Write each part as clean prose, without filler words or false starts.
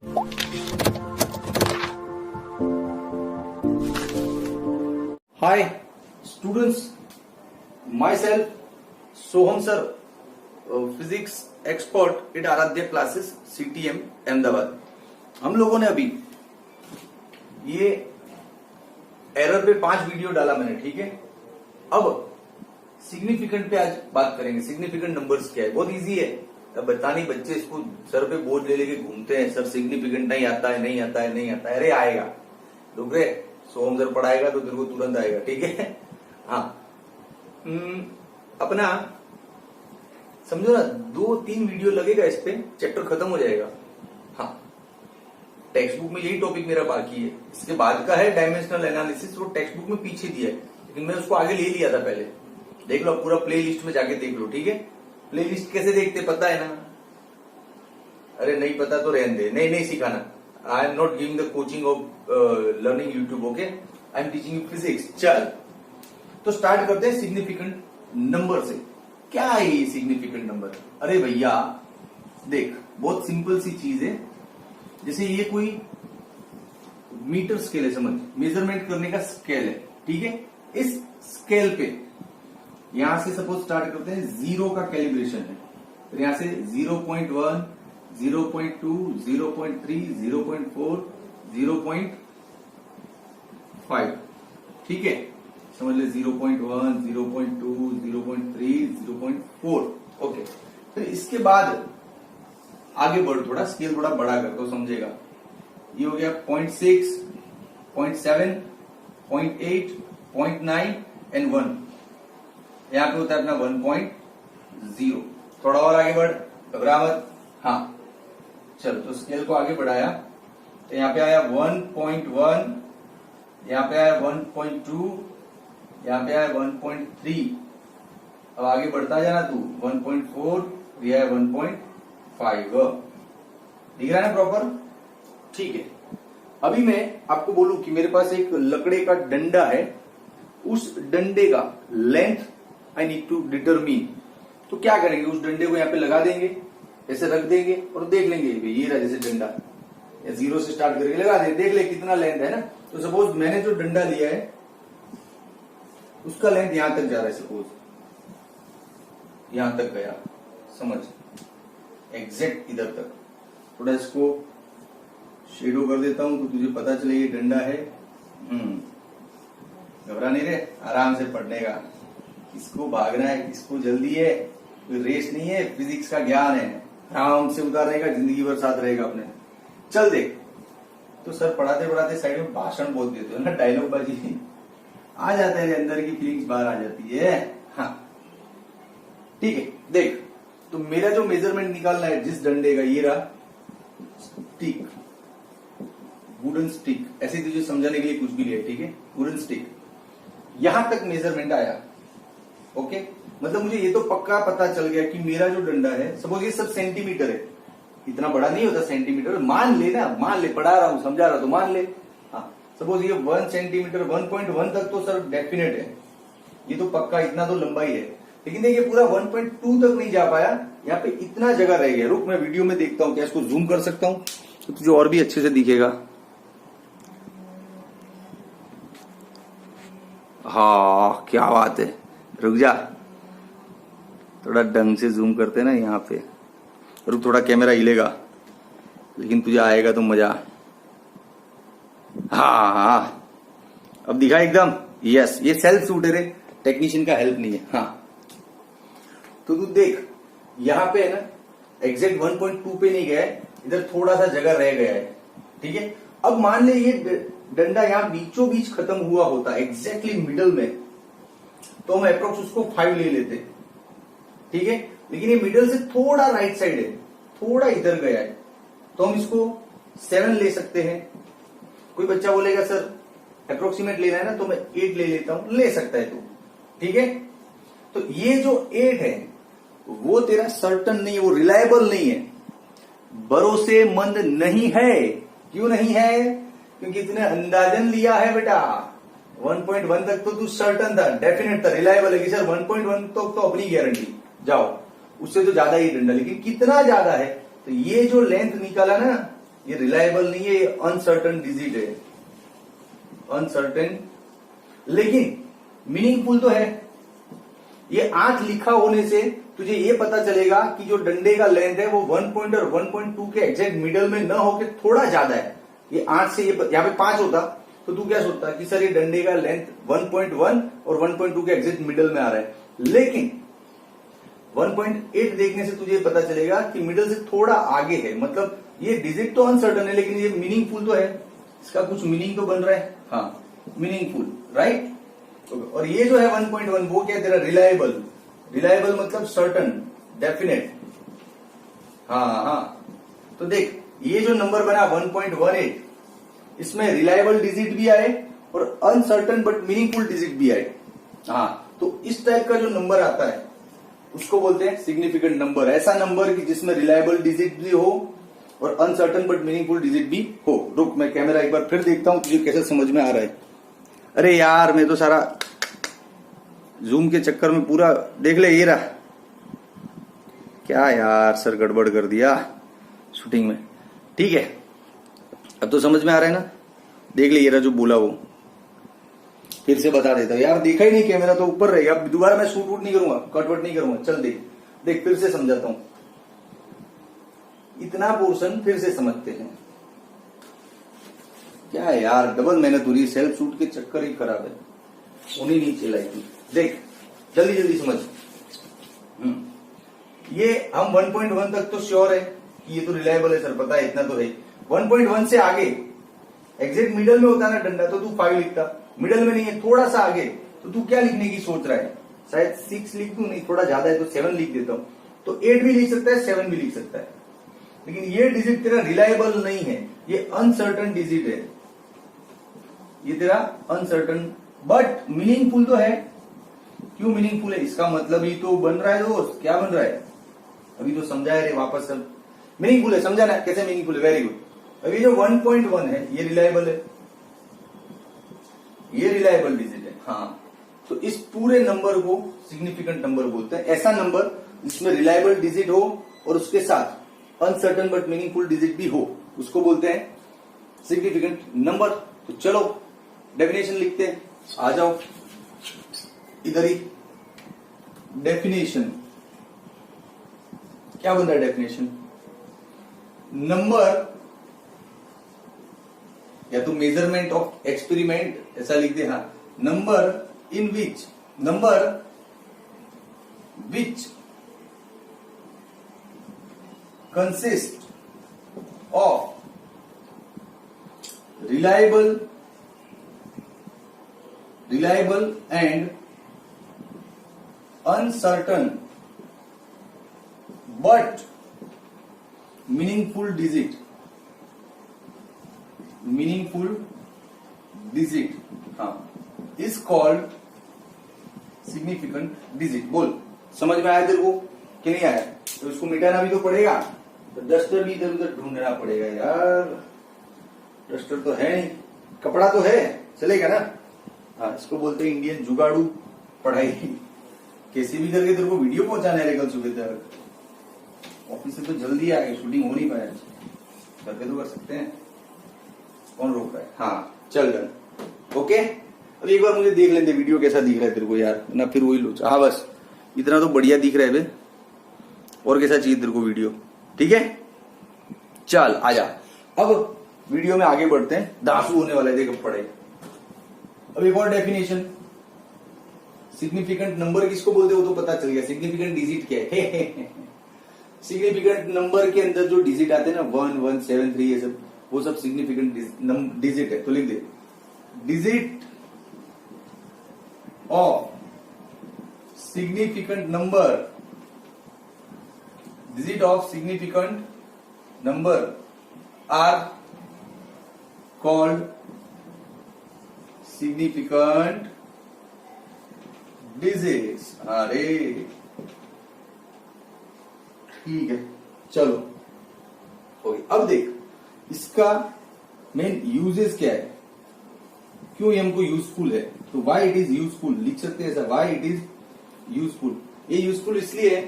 Hi, students. Myself, Soham sir, physics expert at Aaradhya classes CTM Ahmedabad. हम लोगों ने अभी ये एरर पे 5 वीडियो डाला मैंने, ठीक है। अब सिग्निफिकेंट पे आज बात करेंगे। सिग्निफिकेंट नंबर्स क्या है, बहुत इजी है। अब बता नहीं, बच्चे इसको सर पे बोझ ले लेके घूमते हैं, सर सिग्निफिकेंट नहीं आता है, नहीं आता है, नहीं आता है। अरे आएगा, रुक रे, सोहम सर पढ़ाएगा तो तेरे को तुरंत आएगा, ठीक है। हाँ, अपना समझो ना, 2-3 वीडियो लगेगा, इस पे चैप्टर खत्म हो जाएगा। हाँ, टेक्स्ट बुक में यही टॉपिक मेरा बाकी है। इसके बाद का है डायमेंशनल एनालिसिस, वो टेक्स्ट बुक में पीछे दिया है, लेकिन मैं उसको आगे ले लिया था पहले। देख लो, पूरा प्ले लिस्ट में जाके देख लो, ठीक है। प्ले लिस्ट कैसे देखते पता है ना? अरे नहीं पता तो रहने दे, नहीं सिखाना। I am not giving the coaching of learning YouTube, okay. I am teaching you physics. चल, तो स्टार्ट करते हैं सिग्निफिकेंट नंबर से। क्या है ये सिग्निफिकेंट नंबर? अरे भैया देख, बहुत सिंपल सी चीज है। जैसे ये कोई मीटर स्केल है, समझ, मेजरमेंट करने का स्केल है, ठीक है। इस स्केल पे यहां से सपोज स्टार्ट करते हैं, 0 का कैलिब्रेशन है, फिर यहां से 0.1, 0.2, 0.3, 0.4, 0.5, ठीक है। समझ ले, 0.1, 0.2, 0.3, 0.4, ओके। फिर इसके बाद आगे बढ़, थोड़ा स्केल थोड़ा बड़ा कर तो समझेगा। ये हो गया 0.6, 0.7, 0.8, 0.9 एंड 1। यहां पे होता है अपना 1.0। थोड़ा और आगे बढ़, घबरा मत। हाँ चल, तो स्केल को आगे बढ़ाया तो यहाँ पे आया 1.1, यहाँ पे आया 1.2, यहाँ पे आया 1.3। अब आगे बढ़ता जाना तू, 1.4, ये है 1.5। दिख रहा है ना प्रॉपर? ठीक है। अभी मैं आपको बोलूं कि मेरे पास एक लकड़े का डंडा है, उस डंडे का length I need to determine. तो क्या करेंगे, उस डंडे को यहाँ पे लगा देंगे, ऐसे रख देंगे और देख लेंगे। ये रहा जैसे डंडा, 0 से स्टार्ट करके लगा दे, देख ले कितना लेंथ है ना। तो सपोज मैंने जो डंडा लिया है उसका लेंथ यहां तक जा रहा है, सपोज यहां तक गया, समझ, एग्जैक्ट इधर तक। थोड़ा इसको शेडो कर देता हूं तो तुझे पता चले ये डंडा है। घबरा नहीं रे, आराम से पढ़ने का। किसको भागना है, किसको जल्दी है, कोई रेस नहीं है, फिजिक्स का ज्ञान है, आराम से उतारेगा, जिंदगी भर साथ रहेगा अपने। चल देख, तो सर पढ़ाते पढ़ाते साइड में भाषण बोल देते हो ना, डायलॉग बाजी आ जाता है, अंदर की फीलिंग्स बाहर आ जाती है। हाँ ठीक है, देख, तो मेरा जो मेजरमेंट निकालना है जिस डंडे का, ये रहा स्टिक, वुडन स्टिक, ऐसे तुझे समझाने के लिए कुछ भी लिया, ठीक है, वुडन स्टिक। यहां तक मेजरमेंट आया, ओके। मतलब मुझे ये तो पक्का पता चल गया कि मेरा जो डंडा है, सपोज ये सब सेंटीमीटर है, इतना बड़ा नहीं होता सेंटीमीटर, मान ले ना, मान ले, पढ़ा रहा हूं, समझा रहा तो मान ले। हाँ, सपोज ये 1 सेंटीमीटर, 1.1 तक तो सर डेफिनेट है, ये तो पक्का, इतना तो लंबाई है। लेकिन देखिए पूरा 1.2 तक नहीं जा पाया, यहाँ पे इतना जगह रह गया। रुक, मैं वीडियो में देखता हूँ, क्या इसको जूम कर सकता हूँ तो तुझे और भी अच्छे से दिखेगा। हाँ क्या बात है, रुक जा, थोड़ा ढंग से जूम करते ना यहाँ पे। रुक, थोड़ा कैमरा हिलेगा, लेकिन तुझे आएगा तो मजा। हाँ, अब दिखा एकदम। यस, ये सेल्फ शूट है रे, टेक्नीशियन का हेल्प नहीं है। हाँ, तो तू देख, यहाँ पे है ना, एग्जैक्ट 1.2 पे नहीं गया है, इधर थोड़ा सा जगह रह गया है, ठीक है। अब मान ले ये डंडा यहाँ बीचों बीच खत्म हुआ होता, एग्जैक्टली मिडल में, तो हम अप्रोक्स उसको 5 ले लेते, ठीक है। लेकिन ये मिडल से थोड़ा राइट साइड है, थोड़ा इधर गया है, तो हम इसको 7 ले सकते हैं। कोई बच्चा बोलेगा सर अप्रोक्सीमेट लेना है ना, तो मैं 8 ले लेता हूं, ले सकता है तू, ठीक है। तो ये जो 8 है वो तेरा सर्टन नहीं है, वो रिलायबल नहीं है, भरोसेमंद नहीं है। क्यों नहीं है? क्योंकि तूने अंदाजन लिया है बेटा, 1.1 तक तो तू सर्टन था, डेफिनेट था, रिलायबल है कि सर 1.1 तो अपनी गारंटी, जाओ, उससे तो ज्यादा ही डंडा। लेकिन कितना ज्यादा है? तो ये जो लेंथ निकाला ना, ये रिलायबल नहीं है, ये अनसर्टन डिजिट है, अनसर्टेन, लेकिन मीनिंगफुल तो है। ये 8 लिखा होने से तुझे ये पता चलेगा कि जो डंडे का लेंथ है वो 1 पॉइंट और 1.2 के एग्जैक्ट मिडल में न होकर थोड़ा ज्यादा है। ये 8 से ये यहाँ पे 5 होता तो तू क्या सोचता कि सर ये डंडे का लेंथ 1.1 और 1.2 के एग्जैक्ट मिडल में आ रहा है, लेकिन 1.8 देखने से तुझे पता चलेगा कि मिडल से थोड़ा आगे है। मतलब ये डिजिट तो अनसर्टन है लेकिन ये मीनिंगफुल तो है, इसका कुछ मीनिंग तो बन रहा है। हाँ, मीनिंगफुल, राइट। और ये जो है 1.1 वो क्या तेरा रिलायबल, रिलायबल मतलब सर्टन, डेफिनेट। हाँ, तो देख ये जो नंबर बना 1.18, इसमें रिलायबल डिजिट भी आए और अनसर्टन बट मीनिंगफुल डिजिट भी आए। हाँ, तो इस टाइप का जो नंबर आता है उसको बोलते हैं सिग्निफिकेंट नंबर। ऐसा नंबर कि जिसमें रिलायबल डिजिट भी हो और अनसर्टन बट मीनिंगफुल डिजिट भी हो। रुक, मैं कैमरा एक बार फिर देखता हूं तुझे कैसे समझ में आ रहा है। अरे यार, मैं तो सारा जूम के चक्कर में पूरा देख ले, ये रहा क्या यार, सर गड़बड़ कर दिया शूटिंग में। ठीक है, अब तो समझ में आ रहा है ना। देख ले, ये रहा जो बोला वो, फिर से बता देता हूं यार, देखा ही नहीं कैमरा तो ऊपर रहेगा। अब दोबारा मैं शूट वूट नहीं करूंगा, कट वट नहीं करूंगा। चल देख फिर से समझाता हूं, इतना पोर्शन फिर से समझते हैं। क्या है यार, डबल मेहनत हो रही है, सेल्फ शूट के चक्कर ही खराब है, उन्हीं नहीं चलाई थी। देख जल्दी जल्दी समझ। ये हम 1.1 तक तो श्योर है कि ये तो रिलायबल है सर, पता है इतना तो है। 1.1 से आगे एग्जैक्ट मिडल में होता ना डंडा तो तू 5 लिखता, मिडल में नहीं है, थोड़ा सा आगे, तो तू क्या लिखने की सोच रहा है? शायद 6 लिख दूं, नहीं थोड़ा ज्यादा है तो 7 लिख देता हूं। तो 8 भी लिख सकता है, 7 भी लिख सकता है, लेकिन ये डिजिट तेरा रिलायबल नहीं है, ये अनसर्टन डिजिट है, ये तेरा अनसर्टन बट मीनिंगफुल तो है। क्यों मीनिंगफुल है? इसका मतलब ही तो बन रहा है दोस्त। क्या बन रहा है? अभी तो समझाया रे, वापस सब मीनिंगफुल है, समझाना कैसे मीनिंगफुल है। Very good. अभी जो 1.1 है ये रिलायबल है, ये रिलायबल डिजिट है। हाँ, तो इस पूरे नंबर को सिग्निफिकेंट नंबर बोलते हैं। ऐसा नंबर जिसमें रिलायबल डिजिट हो और उसके साथ अनसर्टन बट मीनिंगफुल डिजिट भी हो, उसको बोलते हैं सिग्निफिकेंट नंबर। तो चलो डेफिनेशन लिखते हैं, आ जाओ इधर ही। डेफिनेशन क्या बन रहा है? डेफिनेशन नंबर या तो मेजरमेंट ऑफ एक्सपेरिमेंट ऐसा लिख दे। हाँ, number in which, number which consist of reliable and uncertain but meaningful digit, हाँ, is called significant digit। बोल, समझ में आया तेरे को कि नहीं आया? तो इसको मिटाना भी तो पड़ेगा, तो डस्टर भी इधर उधर ढूंढना पड़ेगा यार। डस्टर तो है नहीं, कपड़ा तो है, चलेगा ना। हाँ, इसको बोलते हैं इंडियन जुगाड़ू पढ़ाई। कैसे भी करके तेरे को वीडियो पहुंचाने है कल सुबह तक। ऑफिस से तो जल्दी आ गए, शूटिंग हो नहीं पाया, करके तो कर सकते हैं, कौन रोक रहा है। हाँ चल डन, ओके। अब एक बार मुझे देख लेते वीडियो कैसा दिख रहा है तेरे को यार, ना फिर वही लोच। हाँ बस इतना तो बढ़िया दिख रहा है बे, और कैसा चाहिए तेरे को वीडियो? ठीक है, चल आजा। अब वीडियो में आगे बढ़ते हैं, दासू होने वाला है देख पढ़ाई। अब एक और डेफिनेशन, सिग्निफिकेंट नंबर किसको बोलते हो तो पता चल गया। सिग्निफिकेंट डिजिट क्या है? सिग्निफिकेंट नंबर के अंदर जो डिजिट आते हैं ना 1, 1, 7, 3 ये सब, वो सब सिग्निफिकेंट डिजिट है। तो लिख दे, digit of significant number, digit of significant number are called significant digits. अरे ठीक है, चलो ओके। अब देख इसका मेन यूजेस क्या है, क्यों ये हमको यूजफुल है। तो वाई इट इज यूजफुल लिख सकते हैं ऐसा, वाई इट इज यूजफुल। ये यूजफुल इसलिए है,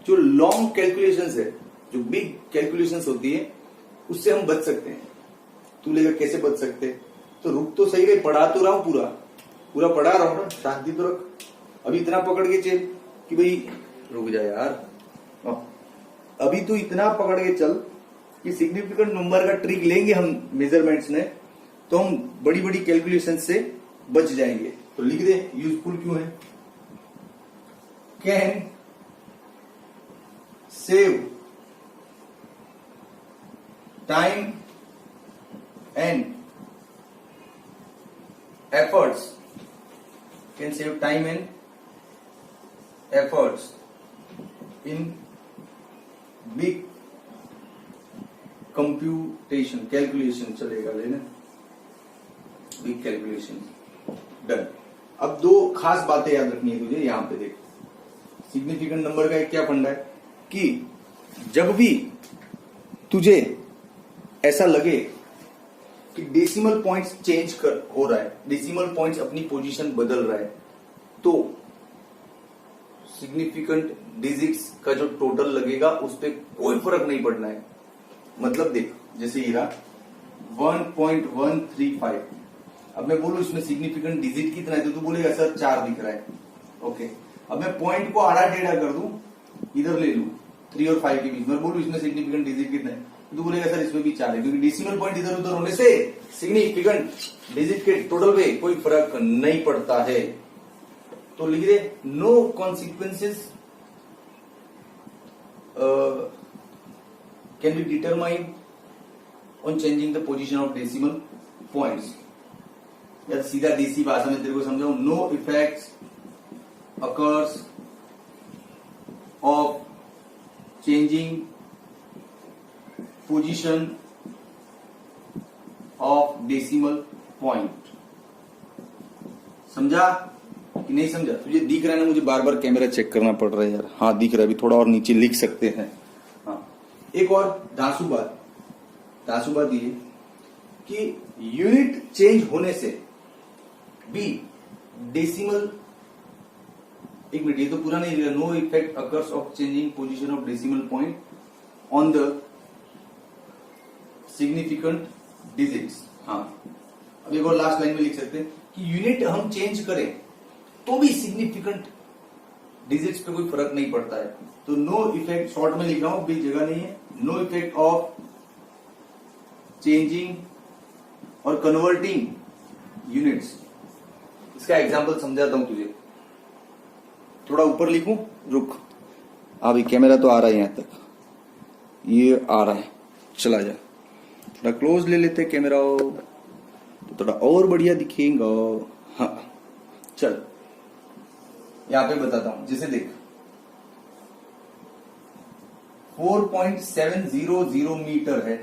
जो लॉन्ग कैलकुलेशंस है, जो बिग कैलकुलेशंस होती है, उससे हम बच सकते हैं। तू लेगा कैसे बच सकते? तो रुक तो सही रहे, पढ़ा तो रहा हूं, पूरा पूरा पढ़ा रहा हूं ना, शांति तो रख। अभी इतना पकड़ के चल कि भाई रुक जा यार, अभी तो इतना पकड़ के चल कि सिग्निफिकेंट नंबर का ट्रिक लेंगे हम मेजरमेंट्स में, तो हम बड़ी बड़ी कैलकुलेशन से बच जाएंगे। तो लिख दे यूजफुल क्यों है। Can save time and efforts, can save time and efforts in big computation, calculation चलेगा लेना, बिग कैलकुलेशन। डन। अब दो खास बातें याद रखनी है तुझे, यहां पे देख। सिग्निफिकेंट नंबर का एक क्या फंडा है कि जब भी तुझे ऐसा लगे कि डेसिमल पॉइंट्स चेंज हो रहा है, डेसिमल पॉइंट्स अपनी पोजीशन बदल रहा है, तो सिग्निफिकेंट डिजिट्स का जो टोटल लगेगा उस पर कोई फर्क नहीं पड़ना है। मतलब देख, जैसे ये रहा 1.135, अब मैं बोलूं इसमें सिग्निफिकेंट डिजिट कितना है, तो तू बोलेगा सर 4 दिख रहा है। ओके, अब मैं पॉइंट को आड़ा टेढ़ा कर दूं, इधर ले लूं 3 और 5 के बीच में, बोलूं इसमें सिग्निफिकेंट डिजिट कितना है, तो तू बोलेगा सर इसमें भी 4 है, क्योंकि डेसिमल पॉइंट इधर उधर होने से सिग्निफिकेंट डिजिट के टोटल पे कोई फर्क नहीं पड़ता है। तो लिख दे no consequences can be determined on changing the position of decimal points. या सीधा देसी भाषा में तेरे को समझाऊं, no effects occurs of changing position of decimal point। समझा कि नहीं समझा? तुझे दिख रहा है ना, मुझे बार बार कैमरा चेक करना पड़ रहा है यार। हाँ दिख रहा है, अभी थोड़ा और नीचे लिख सकते हैं। हाँ, एक और धांसू बात ये कि यूनिट चेंज होने से भी डेसिमल, एक मिनट, ये तो पूरा नहीं लिखा। No effect occurs of changing position of decimal point on the significant digits. हाँ, अब एक और लास्ट लाइन में लिख सकते हैं कि यूनिट हम चेंज करें तो भी सिग्निफिकेंट डिजिट्स पे कोई फर्क नहीं पड़ता है। तो नो इफेक्ट, शॉर्ट में लिख रहा हूं, भी जगह नहीं है, नो इफेक्ट ऑफ चेंजिंग और कन्वर्टिंग यूनिट्स। इसका एग्जांपल समझाता हूं तुझे, थोड़ा ऊपर लिखूं, रुक, अभी कैमरा तो आ रहा है यहां तक, ये आ रहा है, चला जा, थोड़ा क्लोज ले लेते कैमरा तो थोड़ा और बढ़िया दिखेगा। हाँ चल, यहां पे बताता हूं, जैसे देख 4.700 मीटर है,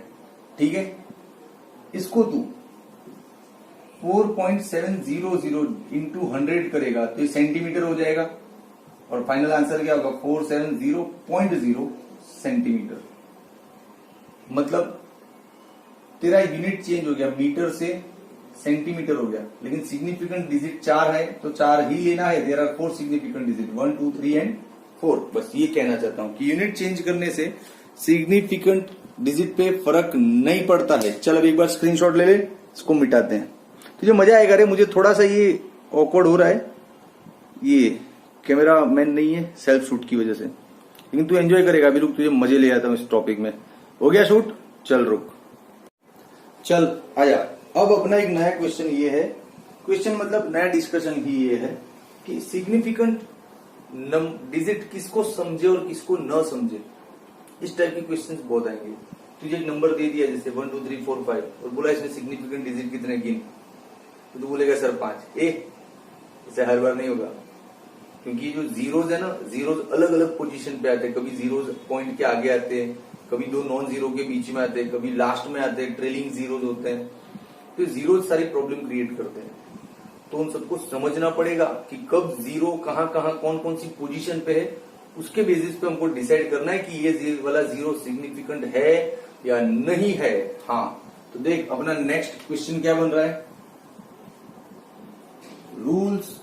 ठीक है, इसको तू 4.700 इंटू 100 करेगा तो ये सेंटीमीटर हो जाएगा, और फाइनल आंसर क्या होगा 470.0 सेंटीमीटर। मतलब तेरा यूनिट चेंज हो गया, मीटर से सेंटीमीटर हो गया, लेकिन सिग्निफिकेंट डिजिट 4 है तो 4 ही लेना है। There are 4 significant digit, 1 2 3 and 4। बस ये कहना चाहता हूं कि यूनिट चेंज करने से सिग्निफिकेंट डिजिट पे फर्क नहीं पड़ता है। चल अब एक बार स्क्रीनशॉट ले ले, इसको मिटाते हैं, तुझे मजा आएगा रे। मुझे थोड़ा सा ये ऑकवर्ड हो रहा है, ये कैमरा मैन नहीं है सेल्फ शूट की वजह से, लेकिन तू एंजॉय करेगा। अभी रुक, तुझे मजे ले आता हूं इस टॉपिक में। हो गया शूट? चल रुक, चल आजा। अब अपना एक नया क्वेश्चन ये है, क्वेश्चन मतलब नया डिस्कशन ही ये है कि सिग्निफिकेंट डिजिट किसको समझे और किसको न समझे। इस टाइप के क्वेश्चंस बहुत आएंगे। तुझे एक नंबर दे दिया जैसे 1 2 3 4 5 और बोला इसमें सिग्निफिकेंट डिजिट कितने गिन, तो तू बोलेगा सर 5। इसे हर बार नहीं होगा, क्योंकि जो जीरोज है ना, जीरोज अलग अलग पोजीशन पे आते हैं। कभी जीरोज पॉइंट के आगे आते हैं, कभी दो नॉन जीरो के बीच में आते हैं, कभी लास्ट में आते हैं, ट्रेलिंग जीरोज होते हैं। तो जीरोज सारी प्रॉब्लम क्रिएट करते हैं, तो उन सबको समझना पड़ेगा कि कब जीरो कहां कहां कौन कौन सी पोजीशन पे है। उसके बेसिस पे हमको डिसाइड करना है कि ये वाला जीरो सिग्निफिकेंट है या नहीं है। हाँ, तो देख अपना नेक्स्ट क्वेश्चन क्या बन रहा है, rules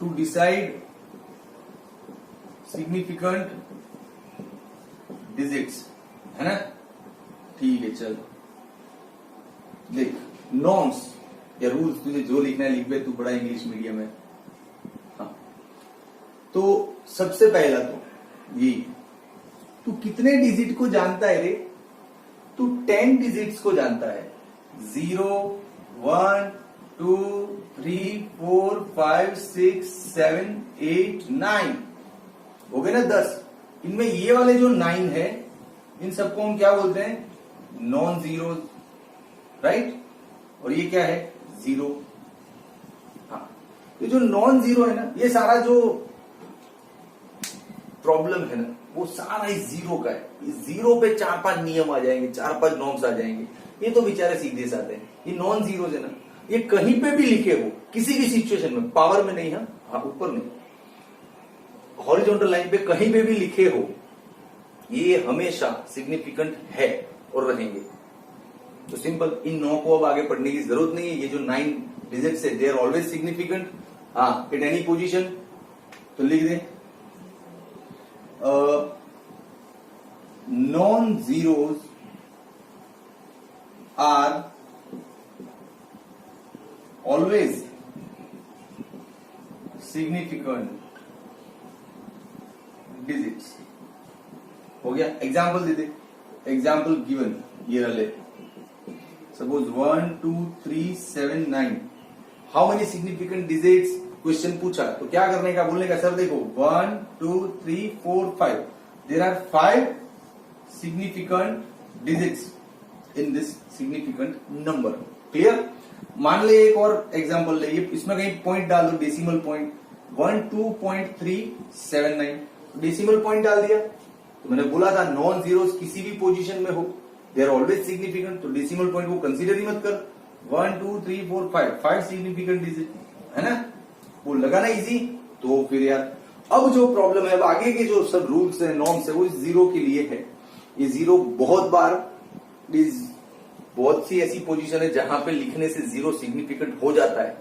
to decide significant digits, है ना। ठीक है चल देख, नॉर्म्स या रूल्स तुझे जो लिखना है लिख दे, तू बड़ा इंग्लिश मीडियम है। हाँ, तो सबसे पहला तो ये, तू कितने डिजिट को जानता है रे? तू 10 डिजिट्स को जानता है। 0 1 2 3 4 5 6 7 8 9 हो गए ना 10। इनमें ये वाले जो 9 है, इन सबको हम क्या बोलते हैं? Non zero, right? और ये क्या है? 0। हाँ, ये जो नॉन जीरो है ना, ये सारा जो प्रॉब्लम है ना, वो सारा इस जीरो का है। इस जीरो पे 4-5 नियम आ जाएंगे, 4-5 नॉर्म्स आ जाएंगे। ये तो बेचारे सीधे साधे हैं। ये नॉन जीरो है ना, ये कहीं पे भी लिखे हो, किसी भी सिचुएशन में, पावर में नहीं है, हाँ ऊपर नहीं, हॉरिजॉन्टल लाइन पे कहीं पे भी लिखे हो, ये हमेशा सिग्निफिकेंट है और रहेंगे। तो सिंपल, इन 9 को अब आगे पढ़ने की जरूरत नहीं है। ये जो 9 डिजिट्स है, they are always significant at any position. तो लिख दे, non zeros are always significant digits. हो गया? एग्जाम्पल दे दे। एग्जाम्पल गिवन, ये रले, suppose 1 2 3 7 9, how many significant digits? Question पूछा तो क्या करने का? बोलने का सर देखो 1 2 3 4 5, there are 5 significant digits in this significant number. Clear? मान ले एक और एग्जांपल ले, इसमें कहीं पॉइंट डाल दो, डेसिमल पॉइंट 12.379, डेसिमल पॉइंट डाल दिया। तो मैंने बोला था नॉन जीरोस किसी भी पोजीशन में हो, दे आर ऑलवेज सिग्निफिकेंट। तो डेसिमल पॉइंट को कंसीडर ही मत कर। 1 2 3 4 5 सिग्निफिकेंट डिजिट है ना, वो लगाना इजी। तो फिर यार, अब जो प्रॉब्लम है, अब आगे के जो सब रूल्स है, नॉर्म्स है, वो इस जीरो के लिए है। ये जीरो बहुत बार, बहुत सी ऐसी पोजीशन है जहां पे लिखने से जीरो सिग्निफिकेंट हो जाता है,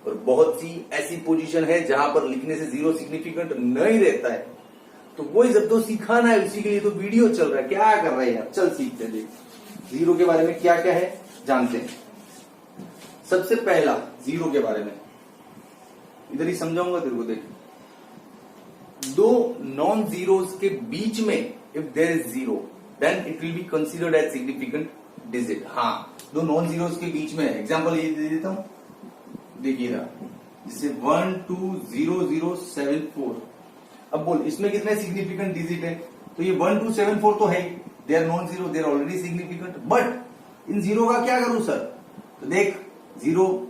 और बहुत सी ऐसी पोजीशन है जहां पर लिखने से जीरो सिग्निफिकेंट नहीं रहता है। तो वही जब तो सिखाना है, उसी के लिए तो वीडियो चल रहा है। क्या कर रहे हैं यार, चल सीखते देख, जीरो के बारे में क्या क्या है जानते हैं। सबसे पहला जीरो के बारे में इधर ही समझाऊंगा तेरे को। देख, दो नॉन जीरोस के बीच में if there is zero, then it will be considered as significant digit. हाँ, दो नॉन जीरोस के बीच में, एग्जांपल ये दे देता हूं, देखिएगा, जैसे 1 2 0 0 7 4। अब बोल, इसमें कितने सिग्निफिकेंट डिजिट है? तो ये 1 2 7 4 तो है, they are non zero, they are already significant. But इन जीरो का क्या करूं सर? तो देख, जीरो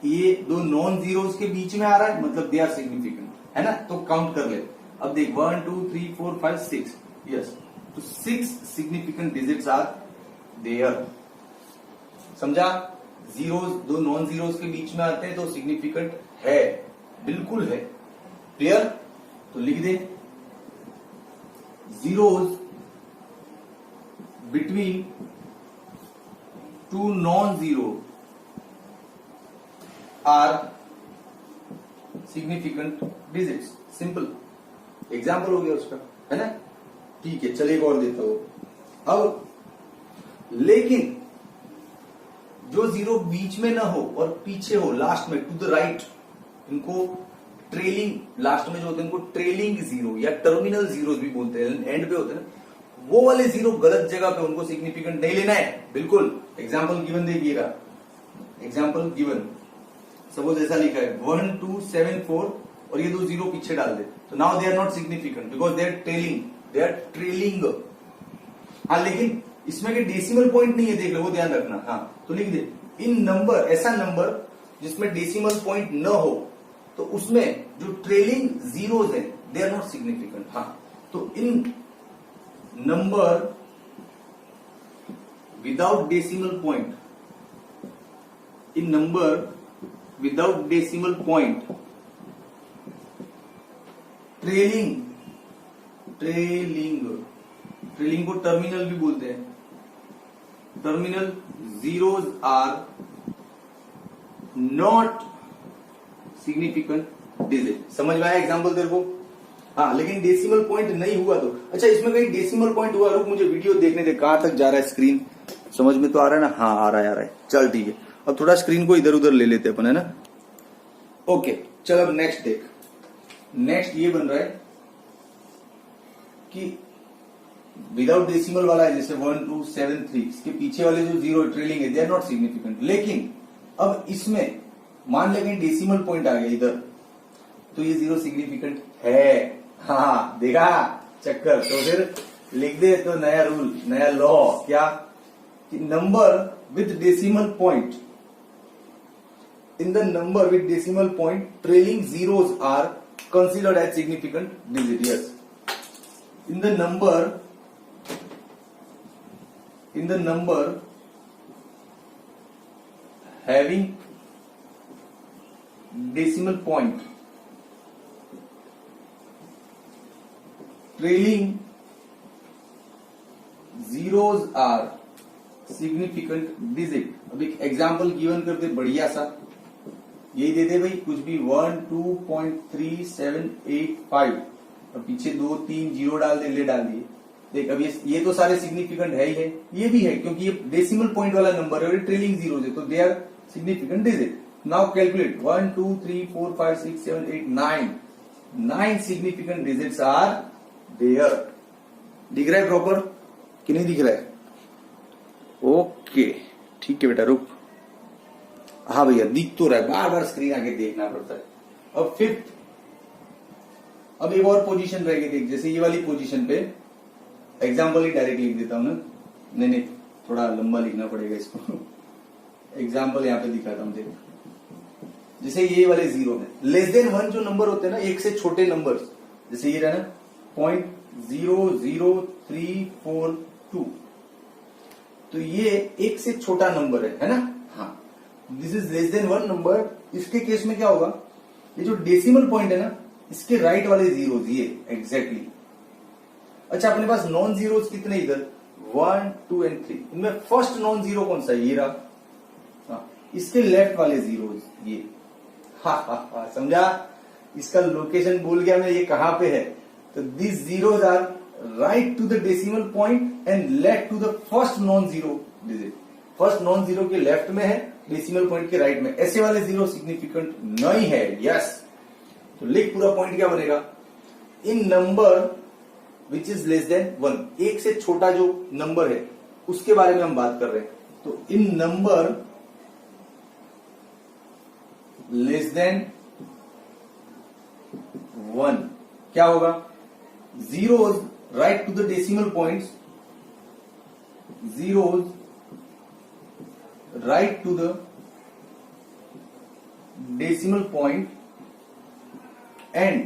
ये दो नॉन जीरोस के बीच में आ रहा है, मतलब दे आर सिग्निफिकेंट, है ना? तो काउंट कर ले। अब देख, 1 2 3 4 5 6, यस, तो 6 सिग्निफिकेंट डिजिट्स आर देयर। समझा? जीरोस दो नॉन जीरोस के बीच में आते हैं तो सिग्निफिकेंट है, बिल्कुल है। क्लियर? तो लिख दे, zeros between two non zero are significant digits. Simple example हो गया उसका, है ना? ठीक है, चलिए एक और देता हूं। अब लेकिन जो जीरो बीच में ना हो और पीछे हो, लास्ट में, टू द राइट, इनको ट्रेलिंग, लास्ट में जो होते हैं इनको ट्रेलिंग जीरो या टर्मिनल जीरो भी बोलते हैं, एंड पे होते हैं, वो वाले जीरो गलत जगह पे, उनको सिग्निफिकेंट नहीं लेना है, बिल्कुल। एग्जाम्पल गिवन देखिएगा, एग्जाम्पल गिवन, सपोज ऐसा लिखा है 1 2 7 4, और ये दो जीरो पीछे डाल दे, तो now they are not significant because they are trailing, they are trailing. हाँ, लेकिन इसमें के डेसिमल पॉइंट नहीं है, देख लो, वो ध्यान रखना। हाँ, तो लिख दे, इन नंबर, ऐसा नंबर जिसमें डेसिमल पॉइंट न हो, तो उसमें जो ट्रेलिंग जीरोज है, दे आर नॉट सिग्निफिकेंट। हाँ, तो in number without decimal point, in number without decimal point, trailing, trailing को टर्मिनल भी बोलते हैं, terminal zeros are not significant digit. समझ में आया एग्जाम्पल तेरे को? हाँ, लेकिन डेसिमल पॉइंट नहीं हुआ तो अच्छा, इसमें कहीं डेसिमल पॉइंट हुआ? रुक, मुझे वीडियो देखने दे, कहां तक जा रहा है स्क्रीन, समझ में तो आ रहा है ना? हाँ, आ रहा है। चल ठीक है, अब थोड़ा स्क्रीन को इधर उधर ले लेते अपन, है ना? ओके, चल अब नेक्स्ट देख। नेक्स्ट ये बन रहा है कि विदाउट डेसिमल वाला है, जैसे 1 2 7 3, इसके पीछे वाले जो जीरो ट्रेलिंग है, दे आर नॉट सिग्निफिकेंट। लेकिन अब इसमें मान लें डेसिमल पॉइंट आ गया इधर, तो ये जीरो सिग्निफिकेंट है। हाँ, देखा चक्कर? तो फिर लिख दे तो नया रूल, नया लॉ, क्या कि number with decimal point, in the number with decimal point trailing zeros are considered as significant digit. Yes, in the number having decimal point trailing zeros are significant digit। अब एक example given कर दे बढ़िया सा, यही दे दे भाई, कुछ भी 1 2.3785 और पीछे 2 3 जीरो डाल दे, ले डाल दिए। देख अब ये तो सारे सिग्निफिकेंट है ही है, ये भी है क्योंकि ये डेसिमल पॉइंट वाला नंबर है और ये ट्रेलिंग जीरो है, तो they are significant digit. Now calculate 1 2 3 4 5 6 7 8 9 significant digits are there. दिख रहा है प्रॉपर कि नहीं दिख रहा है? ओके ठीक है बेटा, रुक। हाँ भैया, दिख तो रहा है, बार बार स्क्रीन आके देखना पड़ता है। अब फिफ्थ, अब एक और पोजीशन रहेगी, देख जैसे ये वाली पोजीशन पे एग्जाम्पल ही डायरेक्ट लिख देता हूं ना, नहीं थोड़ा लंबा लिखना पड़ेगा इसको। एग्जाम्पल यहाँ पे दिखाता हूं, देख जैसे ये वाले जीरो में लेस देन 1 जो नंबर होते हैं ना, एक से छोटे नंबर, जैसे ये रहा ना 0.00342, तो ये एक से छोटा नंबर है ना? हाँ, this is less than 1 number. इसके केस में क्या होगा, ये जो डेसिमल पॉइंट है ना, इसके राइट वाले जीरोस ये एग्जैक्टली। अच्छा, अपने पास नॉन जीरोस कितने इधर 1 2 एंड 3, इनमें फर्स्ट नॉन जीरो कौन सा? ये रहा। हाँ, इसके लेफ्ट वाले जीरोस ये। हा, समझा? इसका लोकेशन भूल गया मैं, ये कहां पे है? तो this zeros are right to the decimal point and left to the first non zero digit. First non zero के लेफ्ट में है, डेसिमल पॉइंट के राइट में। ऐसे वाले जीरो सिग्निफिकेंट नहीं है। यस, तो लिख पूरा पॉइंट क्या बनेगा, in number which is less than 1, एक से छोटा जो नंबर है उसके बारे में हम बात कर रहे हैं। तो इन नंबर लेस देन 1 क्या होगा, zeros right to the decimal points, zeros right to the decimal point and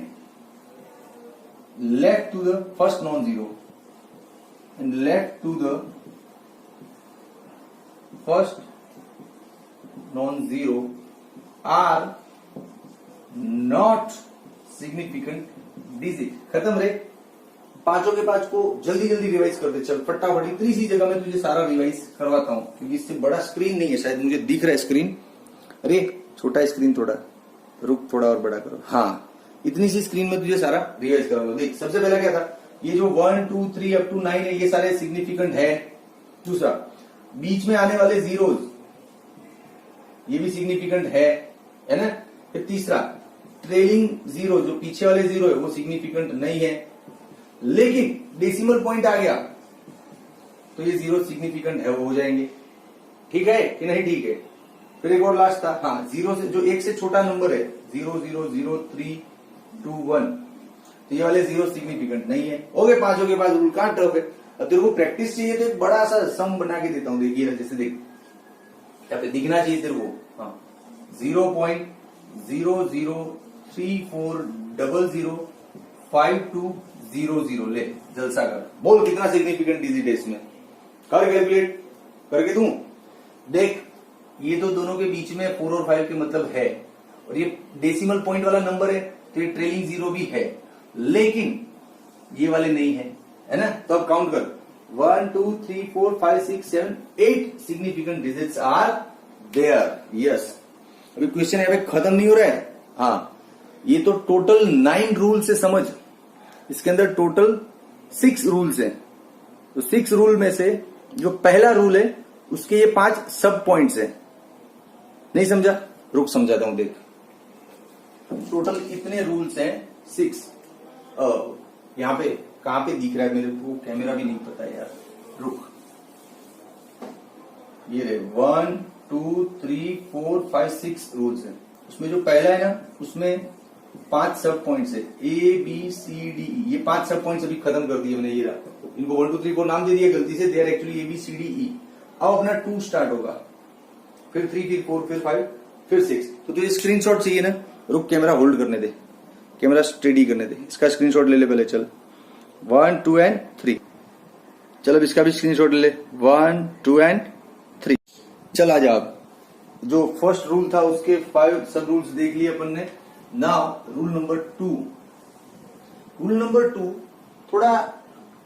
left to the first non-zero and left to the first non-zero are not significant digit। खत्म रे, पांचों के पांच को जल्दी जल्दी रिवाइज कर दे, चल फटाफट। इतनी सी जगह में तुझे सारा रिवाइज करवाता हूं क्योंकि इससे बड़ा स्क्रीन नहीं है, शायद मुझे दिख रहा है स्क्रीन। अरे छोटा है स्क्रीन, थोड़ा रुक, थोड़ा और बड़ा करो। हाँ, इतनी सी स्क्रीन में तुझे सारा रिवाइज कराऊंगा। देख सबसे पहला क्या था, ये जो 1 2 3 अप टू 9 है, ये सारे सिग्निफिकेंट है। दूसरा, बीच में आने वाले जीरोज ये भी सिग्निफिकेंट है ना? फिर तीसरा, ट्रेलिंग जीरो जो पीछे वाले जीरो है वो सिग्निफिकेंट नहीं है, लेकिन डेसिमल पॉइंट आ गया तो ये जीरो सिग्निफिकेंट है, वो हो जाएंगे। ठीक है कि नहीं? ठीक है। फिर एक और लास्ट था, हाँ, जीरो से जो एक से छोटा नंबर है 0 0 0 3 2 1, तो ये वाले जीरो सिग्निफिकेंट नहीं है। हो गए पांचों के पास रूल, कहां टफ है। अब तेरे को प्रैक्टिस चाहिए तो एक बड़ा सा सम बना के देता हूं, देखिए जैसे देख यहाँ पे दिखना चाहिए तेरे को। हाँ, 0.003400520 ले, जलसा कर। बोल कितना सिग्निफिकेंट डिजिट है इसमें, कर कैलकुलेट करके दूं। देख ये तो दोनों के बीच में 4 और 5 के मतलब है, और ये डेसिमल पॉइंट वाला नंबर है तो ये ट्रेलिंग जीरो भी है, लेकिन ये वाले नहीं है ना? तो अब काउंट कर, 1 2 3 4 5 6 7 8 significant digits are there. Yes, अभी क्वेश्चन यहाँ पे खत्म नहीं हो रहा है। हाँ, ये तो टोटल 9 रूल से समझ, इसके अंदर टोटल 6 रूल्स हैं। तो 6 रूल में से जो पहला रूल है उसके ये 5 सब पॉइंट्स हैं। नहीं समझा? रुक समझाता हूं, देख। टोटल कितने रूल्स हैं? 6। यहां पे कहां पे दिख रहा है मेरे को? कैमरा भी नहीं पता यार, रुक। ये रहे 1 2 3 4 5 6 रूल्स हैं। उसमें जो पहला है ना, उसमें 5 सब पॉइंट्स है, ABCDE। ये 5 सब पॉइंट्स अभी खत्म कर दिए मैंने। ये रहा, इनको 1 2 3 4 नाम दे दिया गलती से, दे आर एक्चुअली ABCDE। अब अपना 2 स्टार्ट होगा, फिर 3, फिर 4, फिर 5, फिर 6। तो तुझे स्क्रीनशॉट चाहिए ना? रुक, कैमरा होल्ड करने दे, कैमरा स्टेडी करने दे। इसका स्क्रीनशॉट ले ले पहले। चल 1 2 एंड 3। चल अब इसका भी स्क्रीनशॉट ले ले, 1 2 एंड 3। चल आ जा। अब जो फर्स्ट रूल था उसके 5 सब रूल्स देख लिए अपन ने। Now rule number 2। Rule number 2 थोड़ा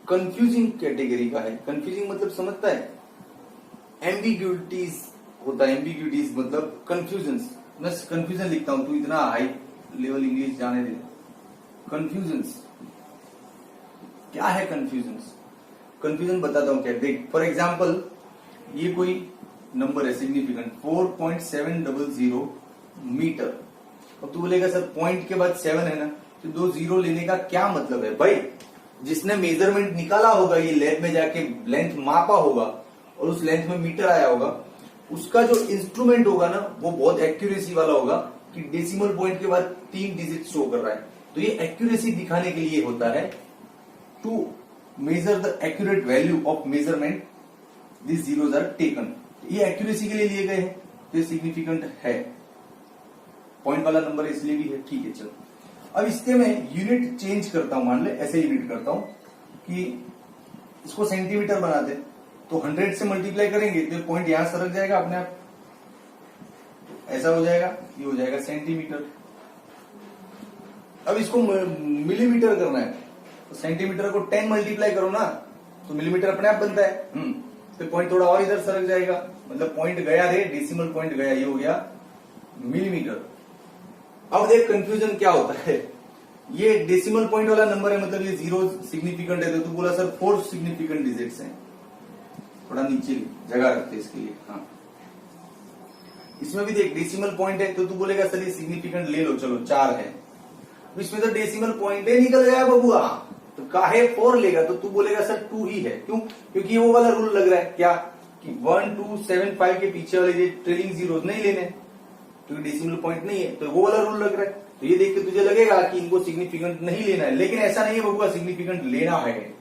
कंफ्यूजिंग कैटेगरी का है। कंफ्यूजिंग मतलब समझता है? एम्बिग्यूटीज होता है। एम्बिग्यूटीज मतलब कंफ्यूजन। मैं कंफ्यूजन लिखता हूं, तू इतना हाई लेवल इंग्लिश जाने दे। कंफ्यूजन्स क्या है? कंफ्यूजन्स, कंफ्यूजन बताता हूं क्या। देख, फॉर एग्जाम्पल ये कोई नंबर है सिग्निफिकेंट 4.700 मीटर। अब तू बोलेगा सर पॉइंट के बाद 7 है ना, तो 2 0 लेने का क्या मतलब है? भाई जिसने मेजरमेंट निकाला होगा, ये लैब में जाके लेंथ मापा होगा और उस लेंथ में मीटर आया होगा, उसका जो इंस्ट्रूमेंट होगा ना वो बहुत एक्यूरेसी वाला होगा कि डेसिमल पॉइंट के बाद 3 डिजिट शो कर रहा है। तो ये एक्यूरेसी दिखाने के लिए होता है, to measure the accurate value of measurement this zeros are taken. ये एक्यूरेसी के लिए लिए गए हैं, तो सिग्निफिकेंट है। पॉइंट वाला नंबर इसलिए भी है, ठीक है। चलो अब इसके मैं यूनिट चेंज करता हूं। मान ले ऐसे यूनिट करता हूं कि इसको सेंटीमीटर बना दे, तो 100 से मल्टीप्लाई करेंगे तो पॉइंट यहां सरक जाएगा अपने आप, ऐसा हो जाएगा, ये हो जाएगा सेंटीमीटर। अब इसको मिलीमीटर करना है, तो सेंटीमीटर को 10 मल्टीप्लाई करो ना, तो मिलीमीटर अपने आप बनता है। फिर पॉइंट थोड़ा और इधर सरक जाएगा, मतलब पॉइंट गया रे, डेसिमल पॉइंट गया, ये हो गया मिलीमीटर। अब देख कंफ्यूजन क्या होता है। ये डेसिमल पॉइंट वाला नंबर है, मतलब ये 0 सिग्निफिकेंट है, तो तू बोला सर 4 सिग्निफिकेंट डिजिट्स हैं। थोड़ा नीचे जगह रखते इसके लिए। हाँ, इसमें भी देख डेसिमल पॉइंट है, तो तू बोलेगा सर ये सिग्निफिकेंट ले लो, चलो 4 है। इसमें तो डेसिमल पॉइंट है, निकल गया बबुआ, तो काहे 4 लेगा? तो तू बोलेगा सर 2 ही है। क्यों? क्योंकि ये वो वाला रूल लग रहा है क्या कि 1 2 7 5 के पीछे वाले ये ट्रेलिंग जीरोस नहीं लेने, क्योंकि डेसिमल पॉइंट नहीं है, तो वो वाला रूल लग रहा है। तो ये देख के तुझे लगेगा कि इनको सिग्निफिकेंट नहीं लेना है, लेकिन ऐसा नहीं है बबुआ, सिग्निफिकेंट लेना है।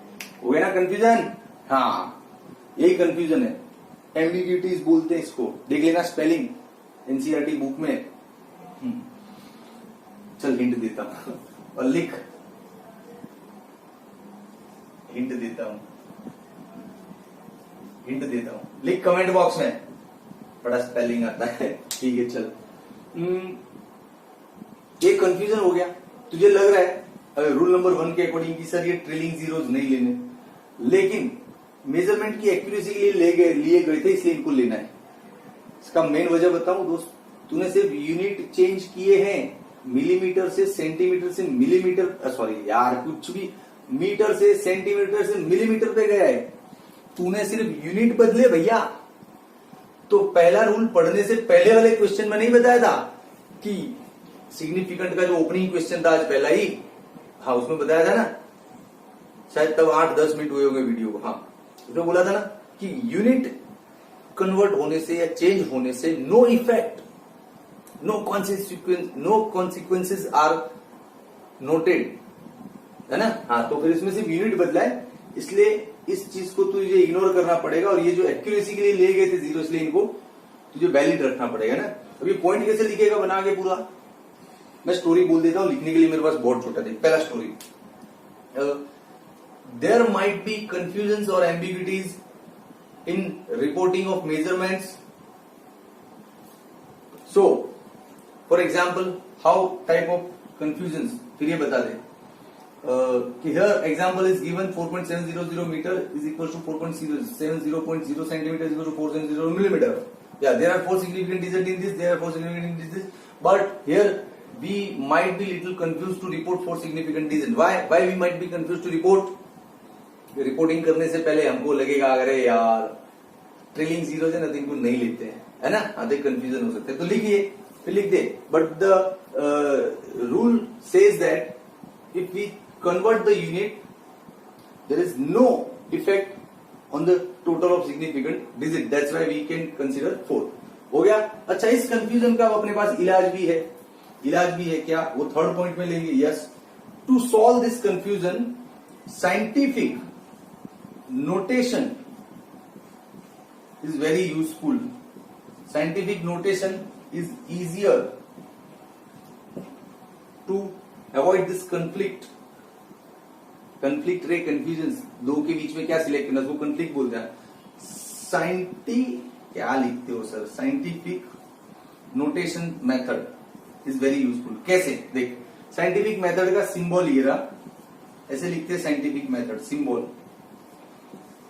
हो गया ना कंफ्यूजन? हाँ, यही कंफ्यूजन है, एम्बिग्यूटीज बोलते हैं इसको। देख लेना स्पेलिंग एनसीईआरटी बुक में। चल हिंट देता हूं और लिख, हिंट देता हूं, हिंट देता हूं, लिख कमेंट बॉक्स में, बड़ा स्पेलिंग आता है। ठीक है चल, ये कंफ्यूजन हो गया। तुझे लग रहा है रूल नंबर 1 के अकॉर्डिंग कि सर ये ट्रेलिंग जीरोज नहीं लेने, लेकिन मेजरमेंट की एक्यूरेसी के लिए लिए गए थे, इसलिए इनको लेना है। इसका मेन वजह बताऊं दोस्त, तूने सिर्फ यूनिट चेंज किए हैं, मिलीमीटर से सेंटीमीटर से मिलीमीटर, सॉरी यार कुछ भी, मीटर से सेंटीमीटर से मिलीमीटर पे गया है। तूने सिर्फ यूनिट बदले भैया। तो पहला रूल पढ़ने से पहले वाले क्वेश्चन में नहीं बताया था कि सिग्निफिकेंट का जो ओपनिंग क्वेश्चन था आज पहला ही, हाँ उसमें बताया था ना, शायद तब 8-10 मिनट हुए होंगे वीडियो को। हाँ, उसमें बोला था ना कि यूनिट कन्वर्ट होने से या चेंज होने से no effect, no consequences are noted, है ना। हाँ, तो फिर इसमें सिर्फ यूनिट बदला है, इसलिए इस चीज को तुझे इग्नोर करना पड़ेगा। और ये जो एक्यूरेसी के लिए ले गए थे जीरो, इसलिए इनको तुझे वैलिड रखना पड़ेगा ना। अब ये पॉइंट कैसे लिखेगा बना के पूरा, मैं स्टोरी बोल देता हूं, लिखने के लिए मेरे पास बहुत छोटा था। पहला story, there might be confusion और ambiguities in reporting of measurements. So for example how type of confusion, फिर ये बता दे कि here example is given 4.700 meter is equal to 4.70.0 centimeter is equal to 470 millimeter. Yeah, there are 4 significant digits in this, there are 4 significant digits, but here we might be little confused to report 4 significant digit. Why we might be confused to report? Reporting करने से पहले हमको लगेगा अरे यार trailing zero है ना, तो इनको नहीं लेते हैं, है ना, अधिक कंफ्यूजन हो सकते हैं, तो लिखिए, फिर लिख दे. But the rule says that if we convert the unit there is no effect on the total of significant digit, that's why we can consider 4. हो गया. अच्छा, इस कंफ्यूजन का अपने पास इलाज भी है. इलाज भी है क्या, वो थर्ड पॉइंट में लेंगे. Yes, to solve this confusion scientific notation is very useful. Scientific notation is easier to avoid this conflict ray confusions. दो के बीच में क्या सिलेक्ट करना, उसको conflict बोलते हैं. क्या लिखते हो sir? Scientific notation method is very useful. कैसे देख, साइंटिफिक मेथड का सिंबल ये रहा, ऐसे लिखते हैं scientific method symbol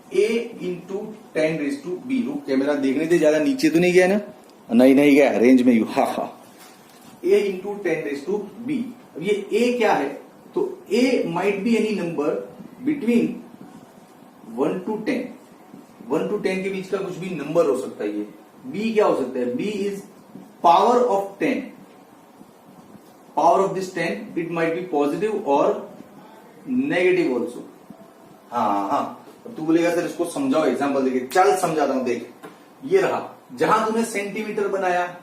a into 10⁻⁵. रुक, कैमरा देखने दे, ज्यादा नीचे तो नहीं गया ना? नहीं गया, रेंज में यू. a into 10⁻⁵. अब ये a क्या है, तो a might be any number between 1 to 10. 1 to 10 के बीच का कुछ भी नंबर हो सकता है. ये b क्या हो सकता है? b is power of 10. Power of this 10, it might be positive और नेगेटिव ऑल्सो. हाँ, तू बोलेगा सर इसको समझाओ, एग्जांपल देके. चल समझाता हूं. देख, ये रहा, जहां तूने सेंटीमीटर बनाया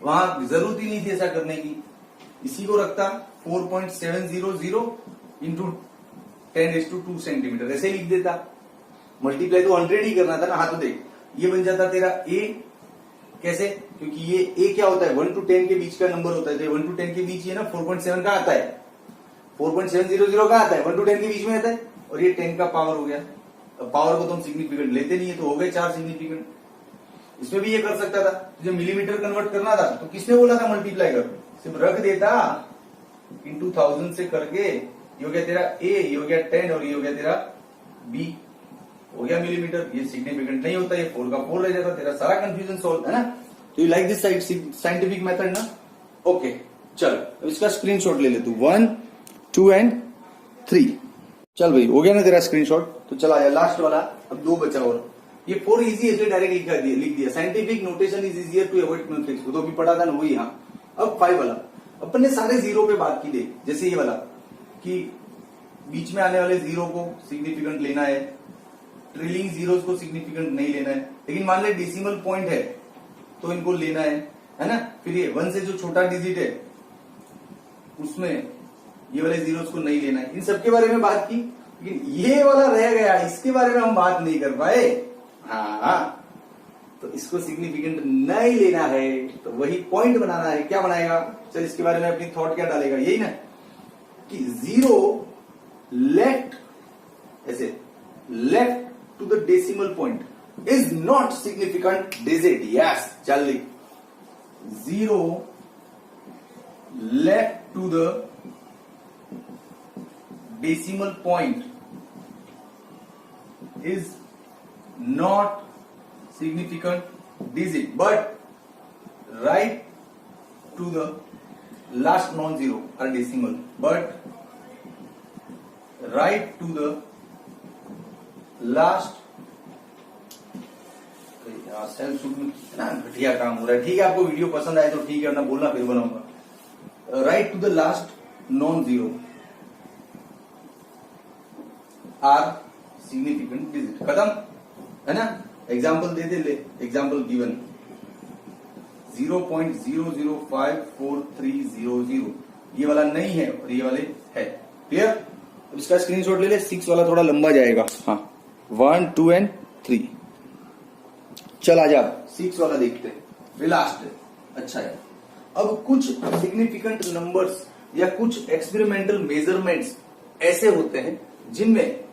वहां जरूरत ही नहीं थी ऐसा करने की. इसी को रखता 4.700 इंटू 10⁻² सेंटीमीटर, ऐसे लिख देता. मल्टीप्लाई तो 100 ही करना था ना. हाँ, तो देख, ये बन जाता तेरा a. कैसे? क्योंकि ये a क्या होता है, 1 to 10 के बीच का नंबर होता है. 1 to 10 के बीच ये ना 4.7 का आता है, 4.700 का आता है, 1 to 10 के बीच में आता है. और ये 10 का पावर हो गया. पावर को तुम सिग्निफिकेंट लेते नहीं है, तो हो गए 4 सिग्निफिकेंट. इसमें भी ये कर सकता था. तुझे मिलीमीटर कन्वर्ट करना था तो किसने बोला था मल्टीप्लाई कर? सिर्फ रख देता इंटू 1000 से करके. ये हो गया तेरा a, ये हो गया 10 और ये हो गया तेरा b. हो गया मिलीमीटर. ये सिग्निफिकेंट नहीं होता, ये 4 का 4 रह जाता. तेरा सारा कंफ्यूजन सॉल्व है ना. तो you like this scientific method ना? ओके, चल अब इसका स्क्रीनशॉट ले ले तू. 1, 2 and 3. चल भाई, हो गया ना तेरा स्क्रीनशॉट. तो चला जा लास्ट वाला. अब 2 बचा और ये 4 इजी है, डायरेक्ट लिख दिया. Scientific notation is easier to avoid conflicts. वो तो अभी पढ़ा था ना, वही. हाँ, अब 5 वाला. अपन ने सारे जीरो पे बात की दे. जैसे ये वाला कि बीच में आने वाले जीरो को सिग्निफिकेंट लेना है, ट्रिलिंग जीरोस को सिग्निफिकेंट नहीं लेना है. लेकिन मान ले डेसिमल पॉइंट है तो इनको लेना है ना. फिर ये 1 से जो छोटा डिजिट है उसमें ये वाले जीरोस को नहीं लेना है. इन सबके बारे में बात की, लेकिन ये वाला रह गया, इसके बारे में हम बात नहीं कर पाए. हाँ, तो इसको सिग्निफिकेंट नहीं लेना है, तो वही पॉइंट बनाना है. क्या बनाएगा? चल, इसके बारे में अपनी थॉट क्या डालेगा, यही ना कि जीरो लेफ्ट, ऐसे left to the decimal point is not significant digit. Yes, चल लिख. Zero left to the decimal point is not significant digit, but right to the last non-zero or decimal, but right to the last. Self shoot में ना घटिया काम हो रहा है. ठीक है, आपको वीडियो पसंद आए तो ठीक है, ना बोलना फिर बनाऊंगा. Right to the last non zero are significant digit. खत्म है ना. एग्जाम्पल दे दे. ले, एग्जाम्पल गिवन 0.005430. ये वाला नहीं है और ये वाले है. क्लियर? अब इसका स्क्रीनशॉट ले ले. 6 वाला थोड़ा लंबा जाएगा. हाँ, 1, 2 and 3. चल आजा, 6 वाला देखते हैं. लास्ट है. अच्छा है. अब कुछ सिग्निफिकेंट नंबर्स या कुछ एक्सपेरिमेंटल मेजरमेंट्स ऐसे होते हैं जिनमें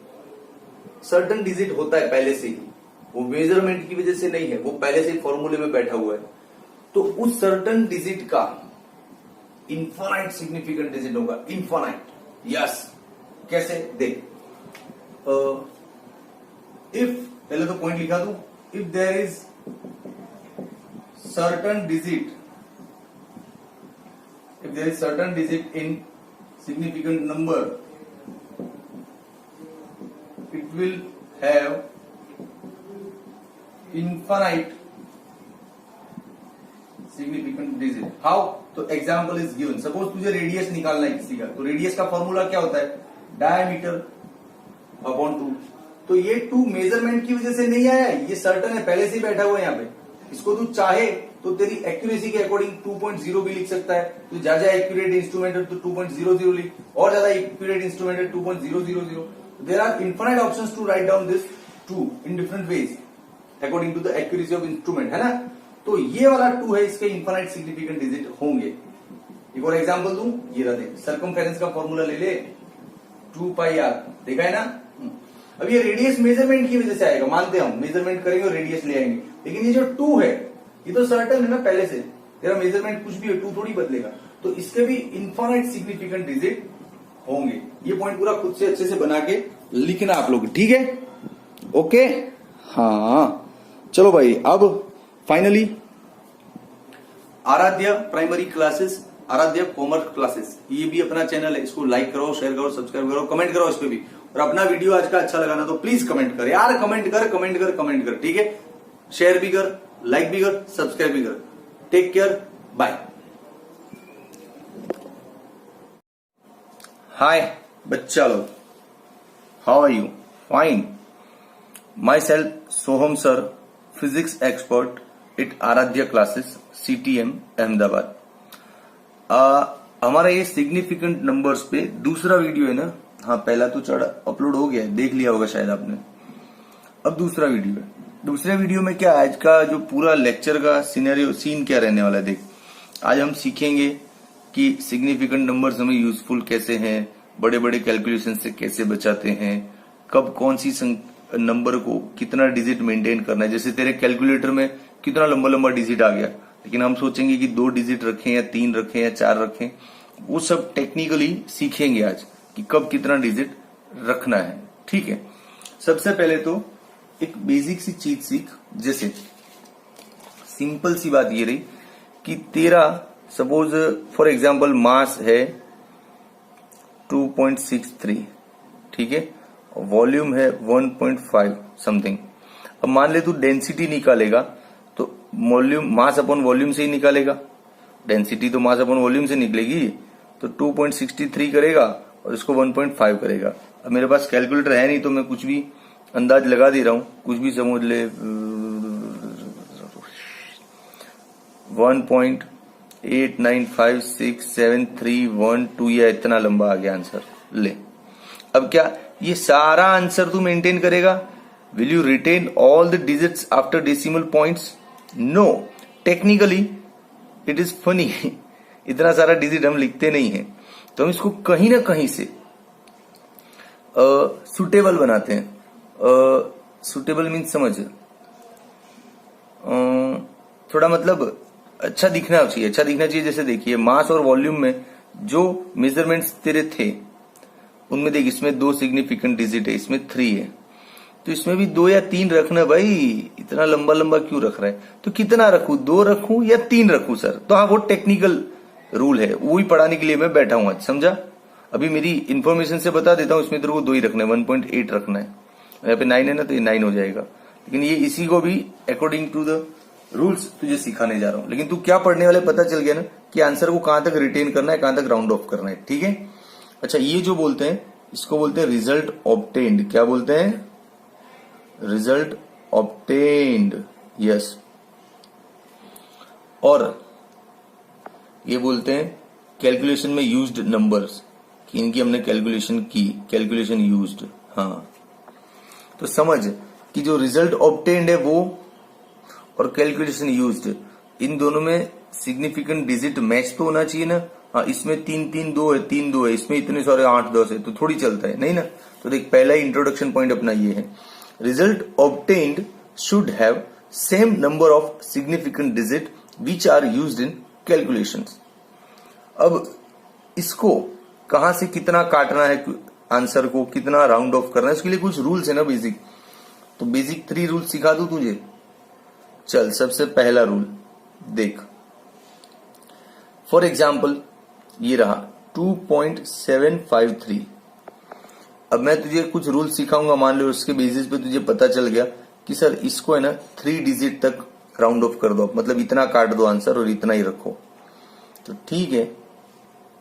सर्टन डिजिट होता है पहले से ही. वो मेजरमेंट की वजह से नहीं है, वो पहले से ही फॉर्मूले में बैठा हुआ है. तो उस सर्टन डिजिट का इनफाइनाइट सिग्निफिकेंट डिजिट होगा. इनफाइनाइट. यस. कैसे? देख, इफ, पहले तो पॉइंट लिखा दूं. If there is certain digit if there is certain digit in significant number, it will have infinite significant digit. How? तो एग्जाम्पल इज गिवन. सपोज तुझे radius निकालना है किसी का, तो रेडियस का फॉर्मूला क्या होता है? Diameter upon 2. तो ये 2 मेजरमेंट की वजह से नहीं आया है, ये सर्टन है, पहले से ही बैठा हुआ है यहाँ पे. इसको तू चाहे तो तेरी एक्यूरेसी के अकॉर्डिंग 2.0 भी लिख सकता है. तो ज्यादा एक्यूरेट इंस्ट्रूमेंट है तो 2.00 लिख, और ज्यादा एक्यूरेट इंस्ट्रूमेंट है 2.000. There are infinite options to write down this 2 in different ways according to the accuracy of instrument, है ना. तो ये वाला 2 है, इसके इन्फिनाइट सिग्निफिकेंट डिजिट होंगे. एक और एग्जांपल दूं, ये रहा देख, सर्कमफेरेंस का फॉर्मूला ले ले, 2πr, देखा है ना. अब ये रेडियस मेजरमेंट की वजह से आएगा, मानते हम मेजरमेंट करेंगे और रेडियस ले आएंगे, लेकिन ये जो 2 है ये तो सर्टन है ना पहले से, तेरा मेजरमेंट कुछ भी है 2 थोड़ी बदलेगा. तो इसके भी इन्फिनाइट सिग्निफिकेंट डिजिट होंगे. ये पॉइंट पूरा खुद से अच्छे से बना के लिखना आप लोग, ठीक है. ओके, हाँ चलो भाई. अब finally Aaradhya primary classes, Aaradhya commerce classes, ये भी अपना चैनल है, इसको लाइक करो, शेयर करो, सब्सक्राइब करो, कमेंट करो इस पे भी. और अपना वीडियो आज का अच्छा लगा ना तो प्लीज कमेंट कर यार, कमेंट कर, ठीक है. शेयर भी कर, लाइक भी कर, सब्सक्राइब भी कर. Take care, bye. हाय बच्चा लोग, how are you? Fine. Myself Soham sir, physics expert at Aaradhya classes, CTM Ahmedabad. हमारा ये सिग्निफिकेंट नंबर्स पे दूसरा वीडियो है ना. हाँ, पहला तो चढ़ा अपलोड हो गया है, देख लिया होगा शायद आपने. अब दूसरा वीडियो है. दूसरे वीडियो में क्या, आज का जो पूरा लेक्चर का सीन क्या रहने वाला है देख. आज हम सीखेंगे कि सिग्निफिकेंट नंबर्स हमें यूजफुल कैसे हैं, बड़े बड़े कैलकुलेशन से कैसे बचाते हैं, कब कौन सी नंबर को कितना डिजिट मेंटेन करना है. जैसे तेरे कैलकुलेटर में कितना लंबा लंबा डिजिट आ गया, लेकिन हम सोचेंगे कि 2 डिजिट रखें या 3 रखें या 4 रखें. वो सब टेक्निकली सीखेंगे आज कि कब कितना डिजिट रखना है, ठीक है. सबसे पहले तो एक बेसिक सी चीज सीख. जैसे सिंपल सी बात ये रही कि तेरा सपोज फॉर एग्जांपल मास है 2.63, ठीक है, वॉल्यूम है 1.5 समथिंग. अब मान ले तू डेंसिटी निकालेगा तो वॉल्यूम मास अपॉन वॉल्यूम से ही निकालेगा. डेंसिटी तो मास अपॉन वॉल्यूम से निकलेगी. तो 2.63 करेगा और इसको 1.5 करेगा. अब मेरे पास कैलकुलेटर है नहीं तो मैं कुछ भी अंदाज लगा दे रहा हूं, कुछ भी समझ ले. 1.89567312 या इतना लंबा आ गया आंसर. ले, अब क्या ये सारा आंसर तू मेंटेन करेगा? Will you retain all the digits after decimal points? No. Technically it is funny. इतना सारा डिजिट हम लिखते नहीं है, तो हम इसको कहीं ना कहीं से सुटेबल बनाते हैं. सुटेबल मीन्स समझ, थोड़ा मतलब अच्छा दिखना चाहिए, अच्छा दिखना चाहिए. जैसे देखिए मास और वॉल्यूम में जो मेजरमेंट्स तेरे थे उनमें देख, इसमें 2 सिग्निफिकेंट डिजिट है, इसमें 3 है, तो इसमें भी 2 या 3 रखना भाई. इतना लंबा लंबा क्यों रख रहा है? तो कितना रखूं, 2 रखूं या 3 रखूं सर? तो हाँ, वो टेक्निकल रूल है, वो ही पढ़ाने के लिए मैं बैठा हूं आज, समझा. अभी मेरी इन्फॉर्मेशन से बता देता हूं, इसमें तेरे को 2 ही रखना है, 1.8 रखना है. यहाँ पे 9 है ना, तो ये 9 हो जाएगा. लेकिन ये इसी को भी अकॉर्डिंग टू द रूल्स तुझे सिखाने जा रहा हूं. लेकिन तू क्या पढ़ने वाले पता चल गया ना कि आंसर को कहां तक रिटेन करना है, कहां तक राउंड ऑफ करना है, ठीक है. अच्छा, ये जो बोलते हैं इसको बोलते हैं रिजल्ट ऑब्टेन्ड. क्या बोलते हैं? Result obtained, yes. और ये बोलते हैं कैलकुलेशन में यूज्ड नंबर्स, कि इनकी हमने कैलकुलेशन की, कैलकुलेशन यूज्ड. हाँ, तो समझ कि जो रिजल्ट ऑब्टेन्ड है वो और कैलकुलेशन यूज्ड, इन दोनों में सिग्निफिकेंट डिजिट मैच तो होना चाहिए ना. हाँ, इसमें 3-3-2 है, 3-2 है, इसमें इतने सारे 8-10 है, तो थोड़ी चलता है नहीं ना. तो देख, पहला ही इंट्रोडक्शन पॉइंट अपना ये है, result obtained should have same number of significant digit which are used in calculations. अब इसको कहां से कितना काटना है, आंसर को कितना राउंड ऑफ करना है, इसके लिए कुछ रूल्स है ना बेसिक. तो बेसिक 3 रूल सिखा दूं तुझे. चल, सबसे पहला रूल देख. फॉर एग्जाम्पल ये रहा 2.753। अब मैं तुझे कुछ रूल सिखाऊंगा, मान लो उसके बेसिस पे तुझे पता चल गया कि सर इसको है ना 3 डिजिट तक राउंड ऑफ कर दो, मतलब इतना काट दो आंसर और इतना ही रखो, तो ठीक है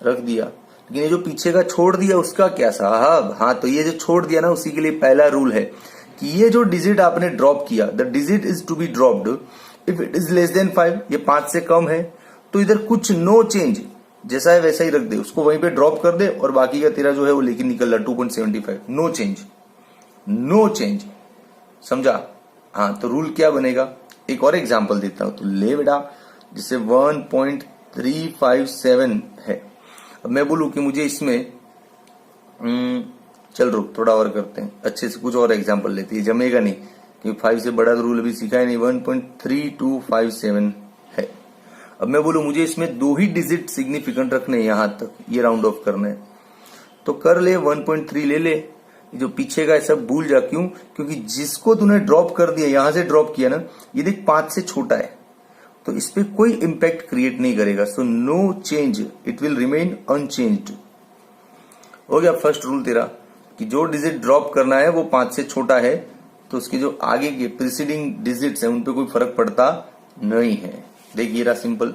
रख दिया। लेकिन ये जो पीछे का छोड़ दिया उसका क्या साहब? हाँ, तो ये जो छोड़ दिया ना उसी के लिए पहला रूल है कि ये जो डिजिट आपने ड्रॉप किया, the digit is to be dropped if it is less than 5, ये 5 से कम है तो इधर कुछ नो चेंज, जैसा है वैसा ही रख दे, उसको वहीं पे ड्रॉप कर दे और बाकी का तेरा जो है वो लेके निकल रहा 2.75, नो चेंज, नो चेंज, समझा? हाँ, तो रूल क्या बनेगा, एक और एग्जांपल देता हूं, तो ले बेटा, जिसे 1.357 है। अब मैं बोलूं कि मुझे इसमें चल रुक थोड़ा और करते हैं, अच्छे से कुछ और एग्जांपल लेते हैं, जमेगा नहीं क्योंकि 5 से बड़ा रूल अभी सीखा है नहीं। 1.3257 है। अब मैं बोलूं मुझे इसमें 2 ही डिजिट सिग्निफिकेंट रखने हैं, यहां तक ये राउंड ऑफ करना है, तो कर ले 1.3 ले ले, जो पीछे का है सब भूल जा। क्यों? क्योंकि जिसको तूने ड्रॉप कर दिया, यहां से ड्रॉप किया ना, ये देख 5 से छोटा है तो इस पे कोई इंपैक्ट क्रिएट नहीं करेगा, so no change, it will remain unchanged. हो गया फर्स्ट रूल तेरा कि जो डिजिट ड्रॉप करना है वो 5 से छोटा है, तो उसके जो आगे के प्रीसीडिंग डिजिट्स हैं उन पे कोई फर्क पड़ता नहीं है। देखिए रहा simple,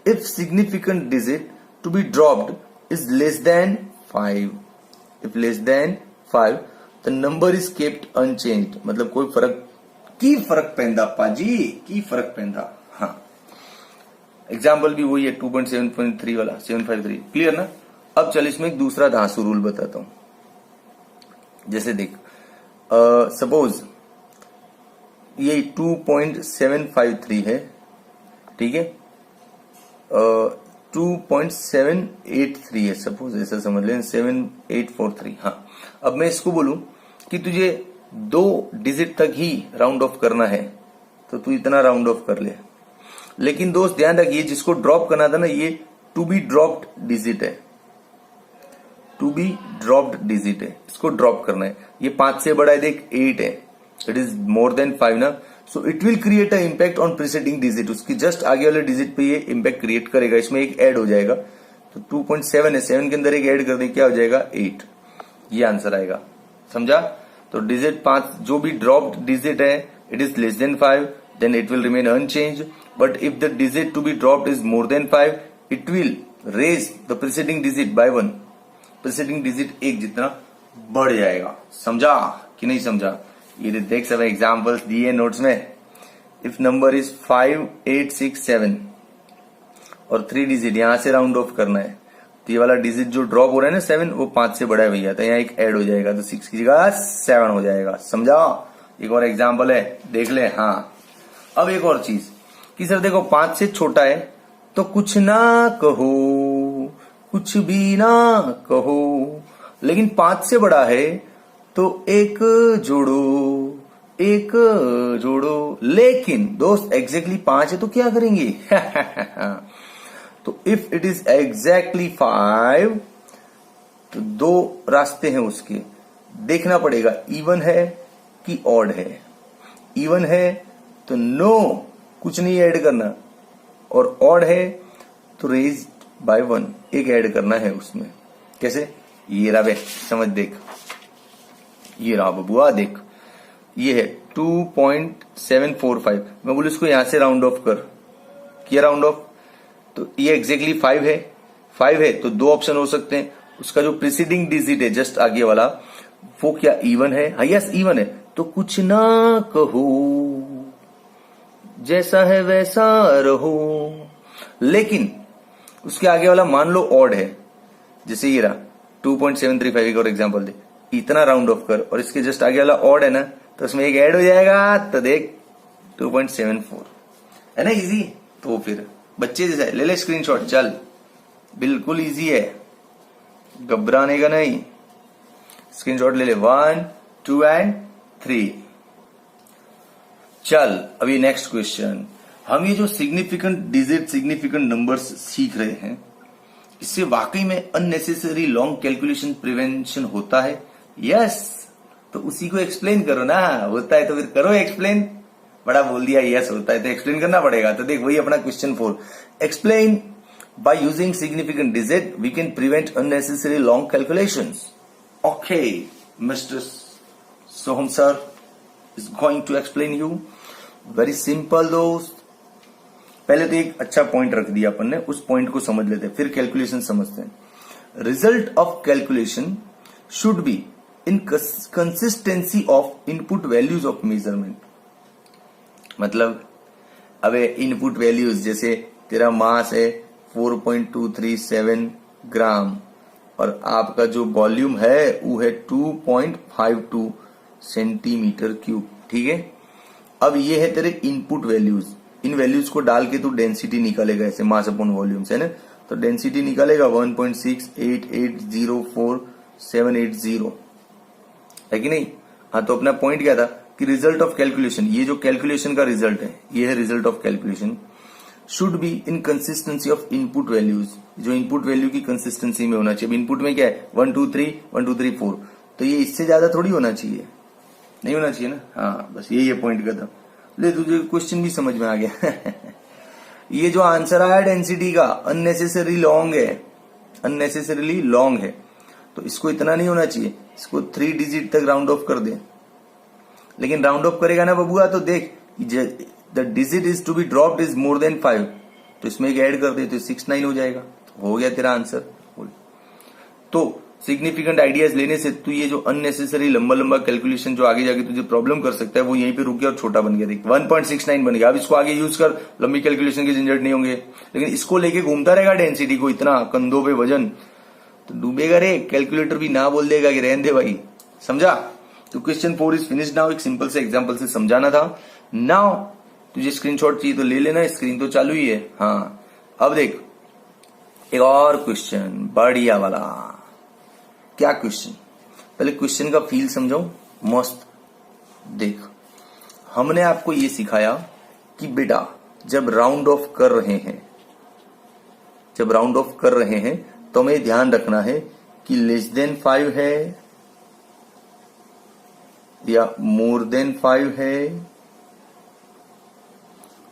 if significant digit to be dropped is less than 5, if less than 5 the number is kept unchanged, मतलब कोई फर्क की फर्क पैंदा पाजी की फर्क पैंदा। हाँ, एग्जाम्पल भी वही है 2.7.3 वाला 753, क्लियर ना? अब चल इसमें एक दूसरा धांसू रूल बताता हूं। जैसे देख सपोज ये 2.753 है, ठीक है, 2.783 है सपोज, ऐसा समझ लें 7843। हाँ, अब मैं इसको बोलूं कि तुझे 2 डिजिट तक ही राउंड ऑफ करना है तो तू इतना राउंड ऑफ कर ले, लेकिन दोस्त ध्यान रखिए जिसको ड्रॉप करना था ना, ये टू बी ड्रॉप्ड डिजिट है, टू बी ड्रॉप्ड डिजिट है, इसको ड्रॉप करना है। ये 5 से बड़ा है, देख 8 है, इट इज मोर देन 5 ना, so it will create a impact on preceding digit, उसकी जस्ट आगे वाले डिजिट पे ये इंपैक्ट क्रिएट करेगा, इसमें एक ऐड हो जाएगा। तो 2.7 है, 7 के अंदर एक ऐड कर दे, क्या हो जाएगा 8, ये आंसर आएगा, समझा? तो डिजिट 5 जो भी ड्रॉप्ड डिजिट है, it is less than 5, then it will remain unchanged, but if the digit to be dropped is more than 5, it will raise the preceding digit by 1, preceding digit एक जितना बढ़ जाएगा, समझा कि नहीं समझा? ये देख सब एग्जांपल्स दिए नोट्स में। इफ नंबर इज 5867 और 3 डिजिट यहां से राउंड ऑफ करना है, तो ये वाला डिजिट जो ड्रॉप हो रहा है ना 7, वो 5 से बड़ा है भैया, तो यहाँ एक ऐड हो जाएगा, तो 6 की जगह 7 हो जाएगा, समझा? एक और एग्जांपल है, देख ले। हाँ, अब एक और चीज कि सर देखो 5 से छोटा है तो कुछ ना कहो, कुछ भी ना कहो, लेकिन 5 से बड़ा है तो एक जोड़ो, लेकिन दोस्त एग्जैक्टली 5 है तो क्या करेंगे? तो इफ इट इज एग्जैक्टली 5 तो 2 रास्ते हैं उसके, देखना पड़ेगा इवन है कि ऑड है। इवन है तो नो, कुछ नहीं ऐड करना, और ऑड है तो रेज बाय 1 एक ऐड करना है उसमें। कैसे? ये रहा बे, समझ देख, ये रहा बबुआ देख, ये है 2.745, मैं बोलूं इसको यहां से राउंड ऑफ कर, किया राउंड ऑफ, तो ये एग्जैक्टली 5 है, 5 है तो 2 ऑप्शन हो सकते हैं, उसका जो प्रीसीडिंग डिजिट है जस्ट आगे वाला वो क्या इवन है? हाँ यस इवन है, तो कुछ ना कहो, जैसा है वैसा रहो। लेकिन उसके आगे वाला मान लो ऑड है, जैसे ये रहा 2.735 और एग्जांपल दे, इतना राउंड ऑफ कर, और इसके जस्ट आगे वाला ऑड है ना, तो उसमें एक ऐड हो जाएगा, तो देख 2.74 है ना, इजी। तो फिर बच्चे जैसा ले ले स्क्रीनशॉट, चल बिल्कुल इजी है, घबराने का नहीं, स्क्रीनशॉट ले ले 1, 2 एंड 3। चल अभी नेक्स्ट क्वेश्चन, हम ये जो सिग्निफिकेंट डिजिट सिग्निफिकेंट नंबर्स सीख रहे हैं, इससे वाकई में अननेसेसरी लॉन्ग कैलकुलेशन प्रिवेंशन होता है? यस, तो उसी को एक्सप्लेन करो ना, होता है तो फिर करो एक्सप्लेन, बड़ा बोल दिया यस होता है तो एक्सप्लेन करना पड़ेगा। तो देख वही अपना question 4, explain by using significant digit we can prevent unnecessary long calculations. Okay, Mr. Soham sir is going to explain you. Very simple दोस्त. पहले तो एक अच्छा पॉइंट रख दिया अपन ने, उस पॉइंट को समझ लेते हैं, फिर कैलकुलेशन समझते हैं. Result of calculation should be in consistency of input values of measurement. मतलब अब इनपुट वैल्यूज, जैसे तेरा मास है 4.237 ग्राम और आपका जो वॉल्यूम है वो है 2.52 सेंटीमीटर क्यूब. ठीक है, अब ये है तेरे इनपुट वैल्यूज. इन वैल्यूज को डाल के तू डेंसिटी निकालेगा, ऐसे मास अपॉन वॉल्यूम से ना, तो डेंसिटी निकालेगा 1.68804780, है कि नहीं. हाँ, तो अपना पॉइंट क्या था कि रिजल्ट ऑफ कैलकुलेशन, ये जो कैलकुलेशन का रिजल्ट है, ये है result of calculation, should be in consistency of input values. जो इनपुट वैल्यू की कंसिस्टेंसी में होना चाहिए. इनपुट में क्या है 1 2 3 1 2 3 4, तो ये इससे ज्यादा थोड़ी होना चाहिए, नहीं होना चाहिए ना. हाँ, बस ये पॉइंट का था. ले, तुझे क्वेश्चन भी समझ में आ गया. ये जो आंसर आया डेंसिटी का अननेसेसरी लॉन्ग है, अननेसेसरीली लॉन्ग है, तो इसको इतना नहीं होना चाहिए, इसको 3 डिजिट तक राउंड ऑफ कर दे. लेकिन राउंड ऑफ करेगा ना बबुआ, तो देख the digit is to be dropped is more than 5, तो इसमें एक ऐड कर दे तो 6 9 हो जाएगा. तो हो गया तेरा आंसर. तो सिग्निफिकेंट आइडियाज लेने से तू ये जो अननेसेसरी लंबा लंबा कैलकुलेशन जो आगे जाके तुझे प्रॉब्लम कर सकता है, वो यहीं पे रुक गया और छोटा बन गया. देख 1.69 बन गया. अब इसको आगे यूज कर, लंबी कैलकुलेशन के झंझट नहीं होंगे. लेकिन इसको लेके घूमता रहेगा डेंसिटी को, इतना कंधों पे वजन, तो डूबेगा रे. कैलकुलेटर भी ना बोल देगा कि रहने दे भाई. समझा? तो क्वेश्चन 4 इज फिनिश्ड नाउ. एक सिंपल से एग्जाम्पल से समझाना था. नाउ तुझे स्क्रीनशॉट चाहिए तो ले लेना, स्क्रीन तो चालू ही है. हाँ, अब देख एक और क्वेश्चन बढ़िया वाला. क्या क्वेश्चन? पहले क्वेश्चन का फील समझो मस्त. देख, हमने आपको ये सिखाया कि बेटा जब राउंड ऑफ कर रहे हैं, जब राउंड ऑफ कर रहे हैं तो हमें ध्यान रखना है कि लेस देन 5 है या मोर देन 5 है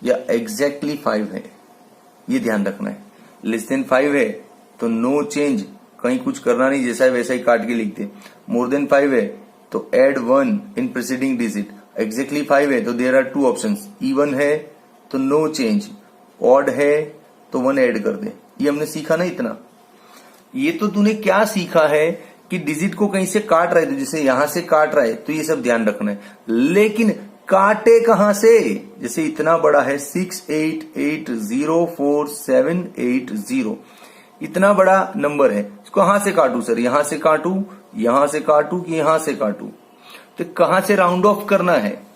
या एग्जैक्टली 5 है, ये ध्यान रखना है. लेस देन 5 है तो नो चेंज, कहीं कुछ करना नहीं, जैसा है वैसा ही काट के लिखते. मोर देन 5 है तो add 1 in preceding digit. Exactly 5 है तो देयर आर 2 ऑप्शंस. इवन है तो नो चेंज, ऑड है तो 1 ऐड कर दे. ये हमने सीखा ना इतना. ये तो तूने क्या सीखा है कि डिजिट को कहीं से काट रहा है, तो जैसे यहां से काट रहा है तो ये सब ध्यान रखना है. लेकिन काटे कहां से? जैसे इतना बड़ा है 68804780, इतना बड़ा नंबर है, इसको कहां से काटू सर? यहां से काटू, यहां से काटू कि यहां से काटू? तो कहां से राउंड ऑफ करना है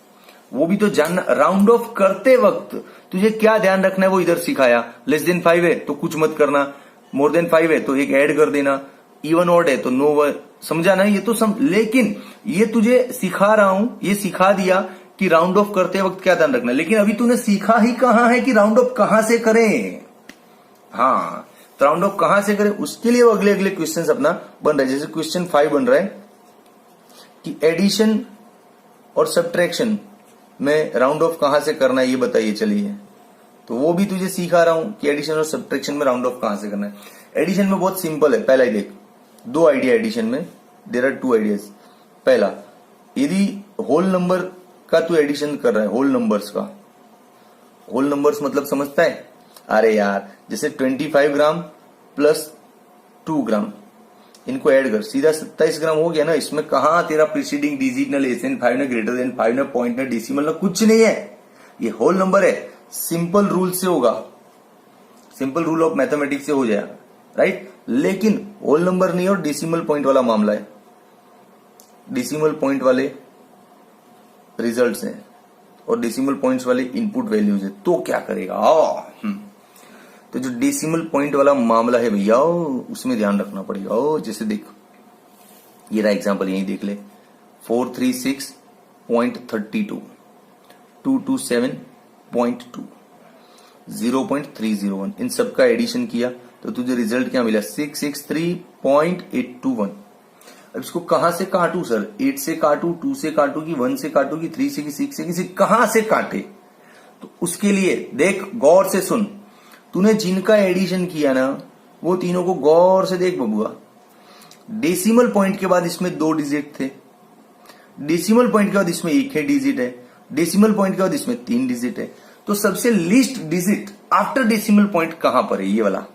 वो भी तो जानना. राउंड ऑफ करते वक्त तुझे क्या ध्यान रखना है वो इधर सिखाया. लेस देन 5 है तो कुछ मत करना, मोर देन 5 है तो एक ऐड कर देना, इवन ऑड है तो नो. समझा ना? ये तो लेकिन ये तुझे सिखा रहा हूं, ये सिखा दिया कि राउंड ऑफ करते वक्त क्या ध्यान रखना है. लेकिन अभी तूने सीखा ही कहां है कि राउंड ऑफ कहां से करें. हाँ, तो राउंड ऑफ कहां से करें उसके लिए वो अगले अगले क्वेश्चंस अपना बन रहे हैं. जैसे क्वेश्चन 5 बन रहा है कि एडिशन और सब्ट्रैक्शन में राउंड ऑफ कहां से करना है, ये बताइए. चलिए, तो वो भी तुझे सिखा रहा हूं कि एडिशन और सब्ट्रैक्शन में राउंड ऑफ कहां से करना है. एडिशन में बहुत सिंपल है. पहला ही देख, 2 आइडिया एडिशन में. There are 2 ideas. पहला, यदि होल नंबर का तू एडिशन कर रहा है, होल नंबर्स का, होल नंबर्स मतलब समझता है? अरे यार, जैसे 25 ग्राम प्लस 2 ग्राम, इनको ऐड कर, सीधा 27 ग्राम हो गया ना. इसमें कहां तेरा प्रीसीडिंग डिजिट ना लेस देन 5 ना ग्रेटर देन 5 ना पॉइंट ना डेसिमल ना कुछ नहीं है. ये होल नंबर है. सिंपल रूल से होगा, सिंपल रूल ऑफ मैथमेटिक्स से हो जाएगा, राइट. लेकिन होल नंबर नहीं और डेसिमल पॉइंट वाला मामला है. डेसिमल पॉइंट वाले रिजल्ट्स हैं और डेसिमल पॉइंट्स वाले इनपुट वैल्यूज है. तो क्या करेगा? तो जो डेसिमल पॉइंट वाला मामला है भैया, उसमें ध्यान रखना पड़ेगा. जैसे देख, ये रहा एग्जांपल, यही देख ले. 436.32, 227.2, 0.301, इन सबका एडिशन किया तो तुझे रिजल्ट क्या मिला? 663.821. अब इसको कहां से काटू सर? 8 से काटू, 2 से काटू की 1 से काटू की 3 से की 6 से की कहां से काटे? तो उसके लिए देख, गौर से सुन. तूने जिनका एडिशन किया ना वो तीनों को गौर से देख बबुआ। डेसिमल पॉइंट के बाद इसमें 2 डिजिट थे, डेसिमल पॉइंट के बाद इसमें 1 डिजिट है, डेसिमल पॉइंट के बाद इसमें 3 डिजिट है। तो सबसे least digit after decimal point कहां पर है? ये वाला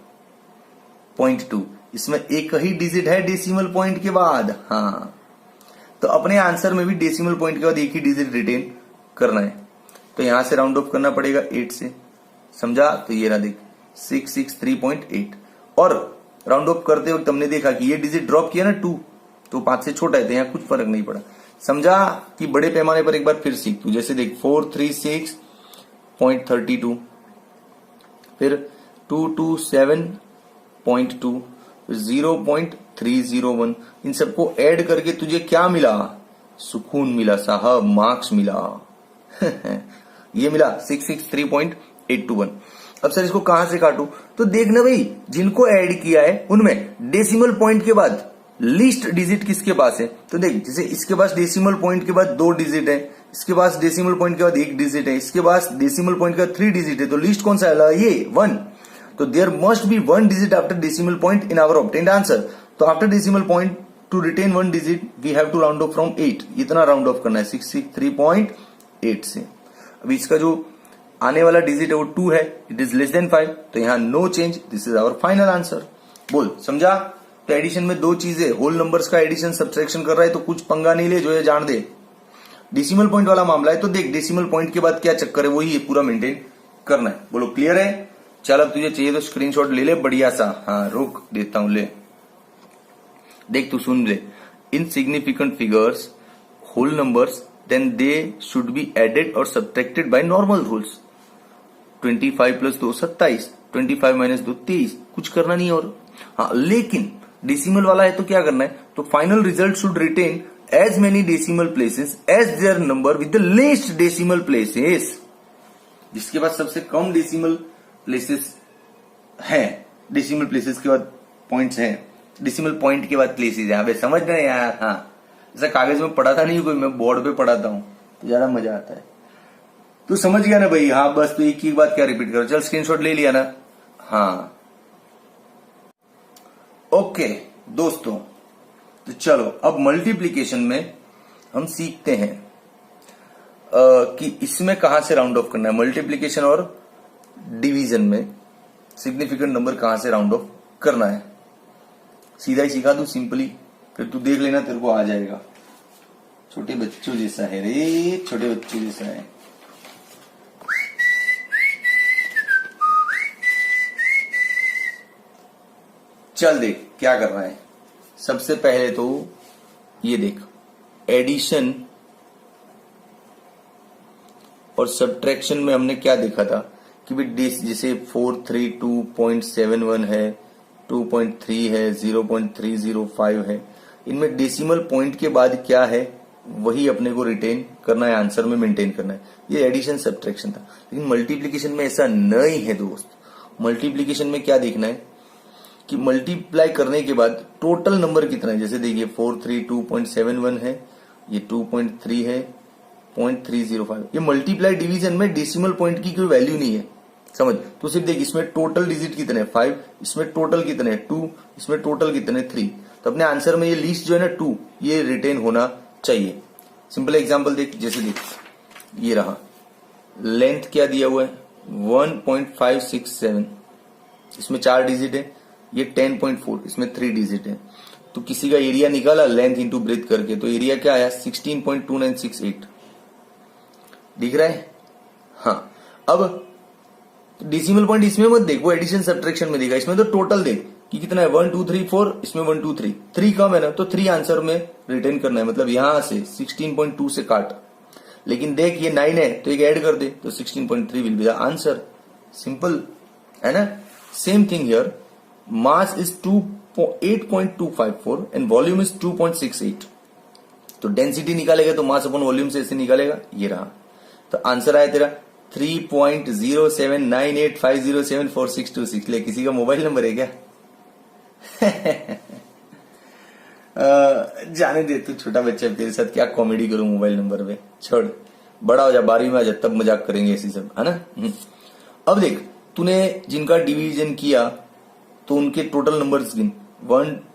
0.2, इसमें एक ही डिजिट है डेसिमल पॉइंट के बाद। हाँ, तो अपने आंसर में भी डेसिमल पॉइंट के बाद एक ही डिजिट रिटेन करना है, तो यहां से राउंड ऑफ करना पड़ेगा 8 से। समझा? तो ये रहा देख 663.8। और राउंड ऑफ करते वक्त हमने देखा कि ये डिजिट ड्रॉप किया ना 2, तो 5 से छोटा है, तो यहां कुछ फर्क नहीं पड़ा। समझा कि बड़े पैमाने पर एक बार फिर सीख तू। जैसे देख 436.32, फिर 227.2, 0.301, इन सबको ऐड करके तुझे क्या मिला? सुकून मिला साहब, मार्क्स मिला। ये मिला 663.821। अब सर इसको कहां से काटूं? तो देखना भाई, जिनको ऐड किया है उनमें डेसिमल पॉइंट के बाद लीस्ट डिजिट किसके पास है? तो देख, जैसे इसके पास डेसिमल पॉइंट के बाद 2 डिजिट है, इसके पास डेसिमल पॉइंट के बाद 1 डिजिट है, इसके पास डेसिमल पॉइंट के बाद 3 डिजिट है, तो लीस्ट कौन सा है? ये 1। तो there must be 1 digit after decimal point in our obtained answer. तो after decimal point to retain 1 digit we have to round off from 8। इतना राउंड ऑफ करना है 663.8 से। अब इसका जो आने वाला डिजिट है वो 2 है, इट इज लेस देन 5, तो यहां no change, this is our final answer. बोल, समझा? तो एडिशन में 2 चीजें, होल नंबर्स का एडिशन सब्ट्रैक्शन कर रहा है तो कुछ पंगा नहीं ले, जो है जान दे। डेसिमल पॉइंट वाला मामला है तो देख डेसिमल पॉइंट के बाद क्या चक्कर है वही है, पूरा मेंटेन करना है। बोलो क्लियर है? चल अब तुझे चाहिए तो स्क्रीनशॉट ले ले बढ़िया सा। हाँ रोक देता हूं, ले देख, तू सुन ले। Insignificant figures, whole numbers, then they should be added और सब्ट्रैक्टेड बाय नॉर्मल रूल्स। 25 + 2 27, 25 - 2 23, कुछ करना नहीं और। हाँ, लेकिन डेसिमल वाला है तो क्या करना है? तो final result should retain as many decimal places as there number with the least decimal places. जिसके पास सबसे कम डेसिमल प्लेसेस है, डेसिमल प्लेसेस के बाद पॉइंट्स हैं, डेसिमल पॉइंट के बाद प्लेसेस है। अबे समझ रहे हैं यार? हाँ, ऐसा कागज में पढ़ाता नहीं कोई, मैं बोर्ड पे पढ़ाता हूं तो ज्यादा मजा आता है। तू समझ गया ना भाई? हाँ, बस तो एक ही बात क्या रिपीट करो। चल स्क्रीनशॉट ले लिया ना? हाँ ओके दोस्तों, तो चलो अब मल्टीप्लीकेशन में हम सीखते हैं कि इसमें कहां से राउंड ऑफ करना है। मल्टीप्लीकेशन और डिवीजन में सिग्निफिकेंट नंबर कहां से राउंड ऑफ करना है, सीधा ही सिखा दूं सिंपली, फिर तू देख लेना, तेरे को आ जाएगा। छोटे बच्चों जैसा है रे, छोटे बच्चों जैसा है। चल देख क्या करना है। सबसे पहले तो ये देख, एडिशन और सब्ट्रैक्शन में हमने क्या देखा था कि भाई जैसे 432.71 है, 2.3 है, 0.305 है, इनमें डेसिमल पॉइंट के बाद क्या है वही अपने को रिटेन करना है, आंसर में मेंटेन करना है। ये एडिशन सब्ट्रैक्शन था। लेकिन मल्टीप्लीकेशन में ऐसा नहीं है दोस्त। मल्टीप्लीकेशन में क्या देखना है कि मल्टीप्लाई करने के बाद टोटल नंबर कितना है। जैसे देखिए 432.71 है, ये 2.3 है, 0.305। ये मल्टीप्लाई डिवीजन में डेसिमल पॉइंट की कोई वैल्यू नहीं है, समझ। तो सिर्फ देख इसमें टोटल डिजिट कितने हैं 5, इसमें टोटल कितने हैं 2, इसमें टोटल कितने 3। तो अपने आंसर में ये लीस्ट जो है ना 2, ये रिटेन होना चाहिए। सिंपल एग्जांपल देख, जैसे देख ये रहा, लेंथ क्या दिया हुआ है 1.567, इसमें 4 डिजिट है, ये 10.4, इसमें 3 डिजिट है। तो किसी का एरिया निकाला लेंथ इंटू ब्रेथ करके, तो एरिया क्या आया 16.2968, दिख रहा है। हाँ, अब डेसिमल पॉइंट इसमें मत देख, वो एडिशन सब्ट्रैक्शन में देखा। इसमें तो टोटल देख कि कितना है 1 2 3 4, इसमें 1 2 3, 3 कम है ना, तो 3 आंसर में रिटेन करना है। मतलब यहां से 16.2 से काट, लेकिन देख ये 9 है तो एक ऐड कर दे, तो 16.3 will be the answer. Simple है ना। Same thing here, mass is 8.254 and volume is 2.68। तो डेंसिटी निकालेगा तो मास अपॉन वॉल्यूम से ऐसे निकालेगा, ये रहा। तो आंसर आया तेरा 3.0798507462 ले। किसी का मोबाइल नंबर है क्या? जाने दे, तू छोटा बच्चा, तेरे साथ क्या कॉमेडी करूं मोबाइल नंबर पे, छोड़। बड़ा हो जा, 12वीं में आ जा, तब मजाक करेंगे ऐसी सब, है ना। अब देख तूने जिनका डिवीजन किया तो उनके टोटल नंबर्स गिन,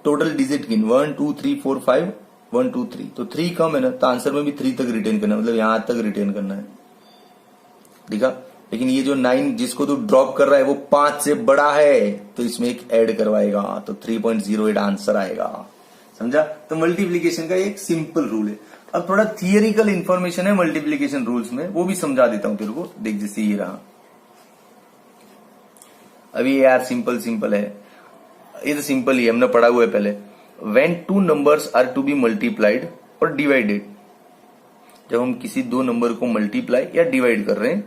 टोटल डिजिट गिन, 1 2 3 4 5 1 2 3, तो 3 कम है ना, तो आंसर में भी 3 तक रिटेन करना है, मतलब यहां तक रिटेन करना है, ठीक है। लेकिन ये जो 9 जिसको तू ड्रॉप कर रहा है वो 5 से बड़ा है, तो इसमें एक ऐड करवाएगा, तो 3.08 आंसर आएगा, समझा। तो मल्टीप्लीकेशन का एक सिंपल रूल है। अब थोड़ा थियरिकल इंफॉर्मेशन है मल्टीप्लीकेशन रूल्स में, वो भी समझा देता हूं तेरे को। देख जैसे ये रहा, अभी यार सिंपल है, ये तो सिंपल ही हमने पढ़ा हुआ है पहले। When two numbers are to be multiplied और डिवाइडेड, जब हम किसी दो नंबर को मल्टीप्लाई या डिवाइड कर रहे हैं,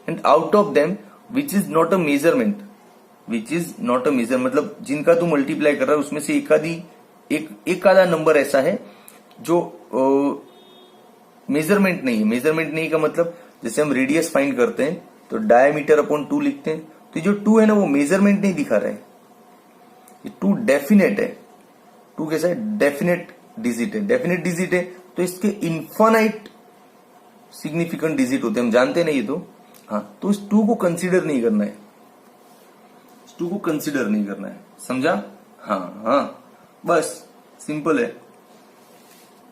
and out of them which is not a measurement, मतलब जिनका तू मल्टीप्लाई कर रहा है उसमें से एक आधा नंबर ऐसा है जो मेजरमेंट नहीं है। मेजरमेंट नहीं का मतलब जैसे हम रेडियस फाइंड करते हैं तो डायमीटर अपॉन 2 लिखते हैं, तो जो 2 है ना वो मेजरमेंट नहीं दिखा रहा है, ये 2 डेफिनेट है। 2 कैसा है? डेफिनेट डिजिट है। डेफिनेट डिजिट है तो इसके इन्फानाइट सिग्निफिकेंट डिजिट होते हैं, हम जानते नहीं ये तो। हाँ, तो इस 2 को कंसीडर नहीं करना है, इस 2 को कंसीडर नहीं करना है, समझा। हाँ बस सिंपल है।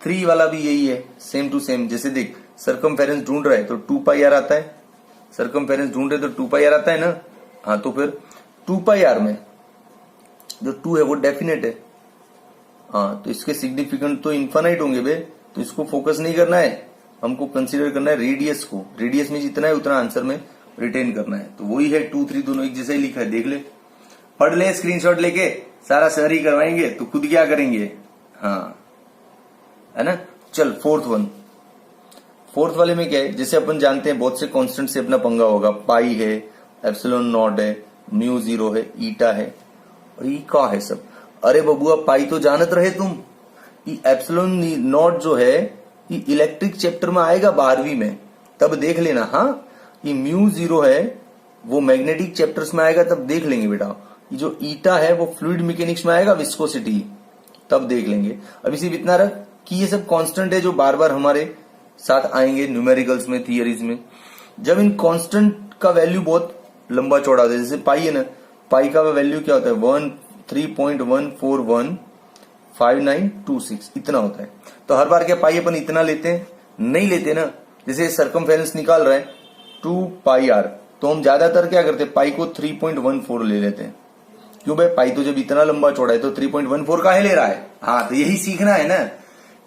3 वाला भी यही है, सेम टू सेम। जैसे देख सरकमफेरेंस ढूंढ रहा है तो 2 पाई आर आता है, सरकमफेरेंस ढूंढ रहे तो 2 पाई आर आता है ना। हाँ, तो फिर 2 पाई आर में जो 2 है वो डेफिनेट है। हाँ, तो इसके सिग्निफिकेंट तो इन्फानाइट होंगे बे, तो इसको फोकस नहीं करना है, हमको कंसीडर करना है रेडियस को। रेडियस में जितना है उतना आंसर में रिटेन करना है। तो वही है 2 3 दोनों एक जैसा ही लिखा है, देख ले, पढ़ ले, स्क्रीनशॉट लेके सारा सर ही करवाएंगे तो खुद क्या करेंगे। हाँ, है ना। चल फोर्थ वाले में क्या है, जैसे अपन जानते हैं बहुत से कांस्टेंट से अपना पंगा होगा। पाई है, एप्सिलॉन नॉट है, म्यू 0 है, ईटा है, और ई का है सब। अरे बबुआ पाई तो जानत रहे तुम, ये एप्सिलॉन नॉट जो है ये इलेक्ट्रिक चैप्टर में आएगा 12वीं में, तब देख लेना। हाँ, ये म्यू 0 है वो मैग्नेटिक चैप्टर्स में आएगा, तब देख लेंगे बेटा। ये जो ईटा है वो फ्लूइड मैकेनिक्स में आएगा, विस्कोसिटी, तब देख लेंगे। अभी सिर्फ इतना रख कि ये सब कांस्टेंट है जो बार बार हमारे साथ आएंगे न्यूमेरिकल्स में, थियरीज में। जब इन कांस्टेंट का वैल्यू बहुत लंबा चौड़ा होता है, जैसे पाई है ना, पाई का वैल्यू क्या होता है 3.1415926, इतना होता है। तो हर बार क्या पाई अपन इतना लेते हैं? नहीं लेते ना। जैसे सरकमफेरेंस निकाल रहा है 2 पाई आर, तो हम ज्यादातर क्या करते हैं, पाई को 3.14 ले लेते हैं। क्यों भाई, पाई तो जब इतना लंबा चौड़ा है तो 3.14 काहे ले रहा है। हाँ, तो यही सीखना है ना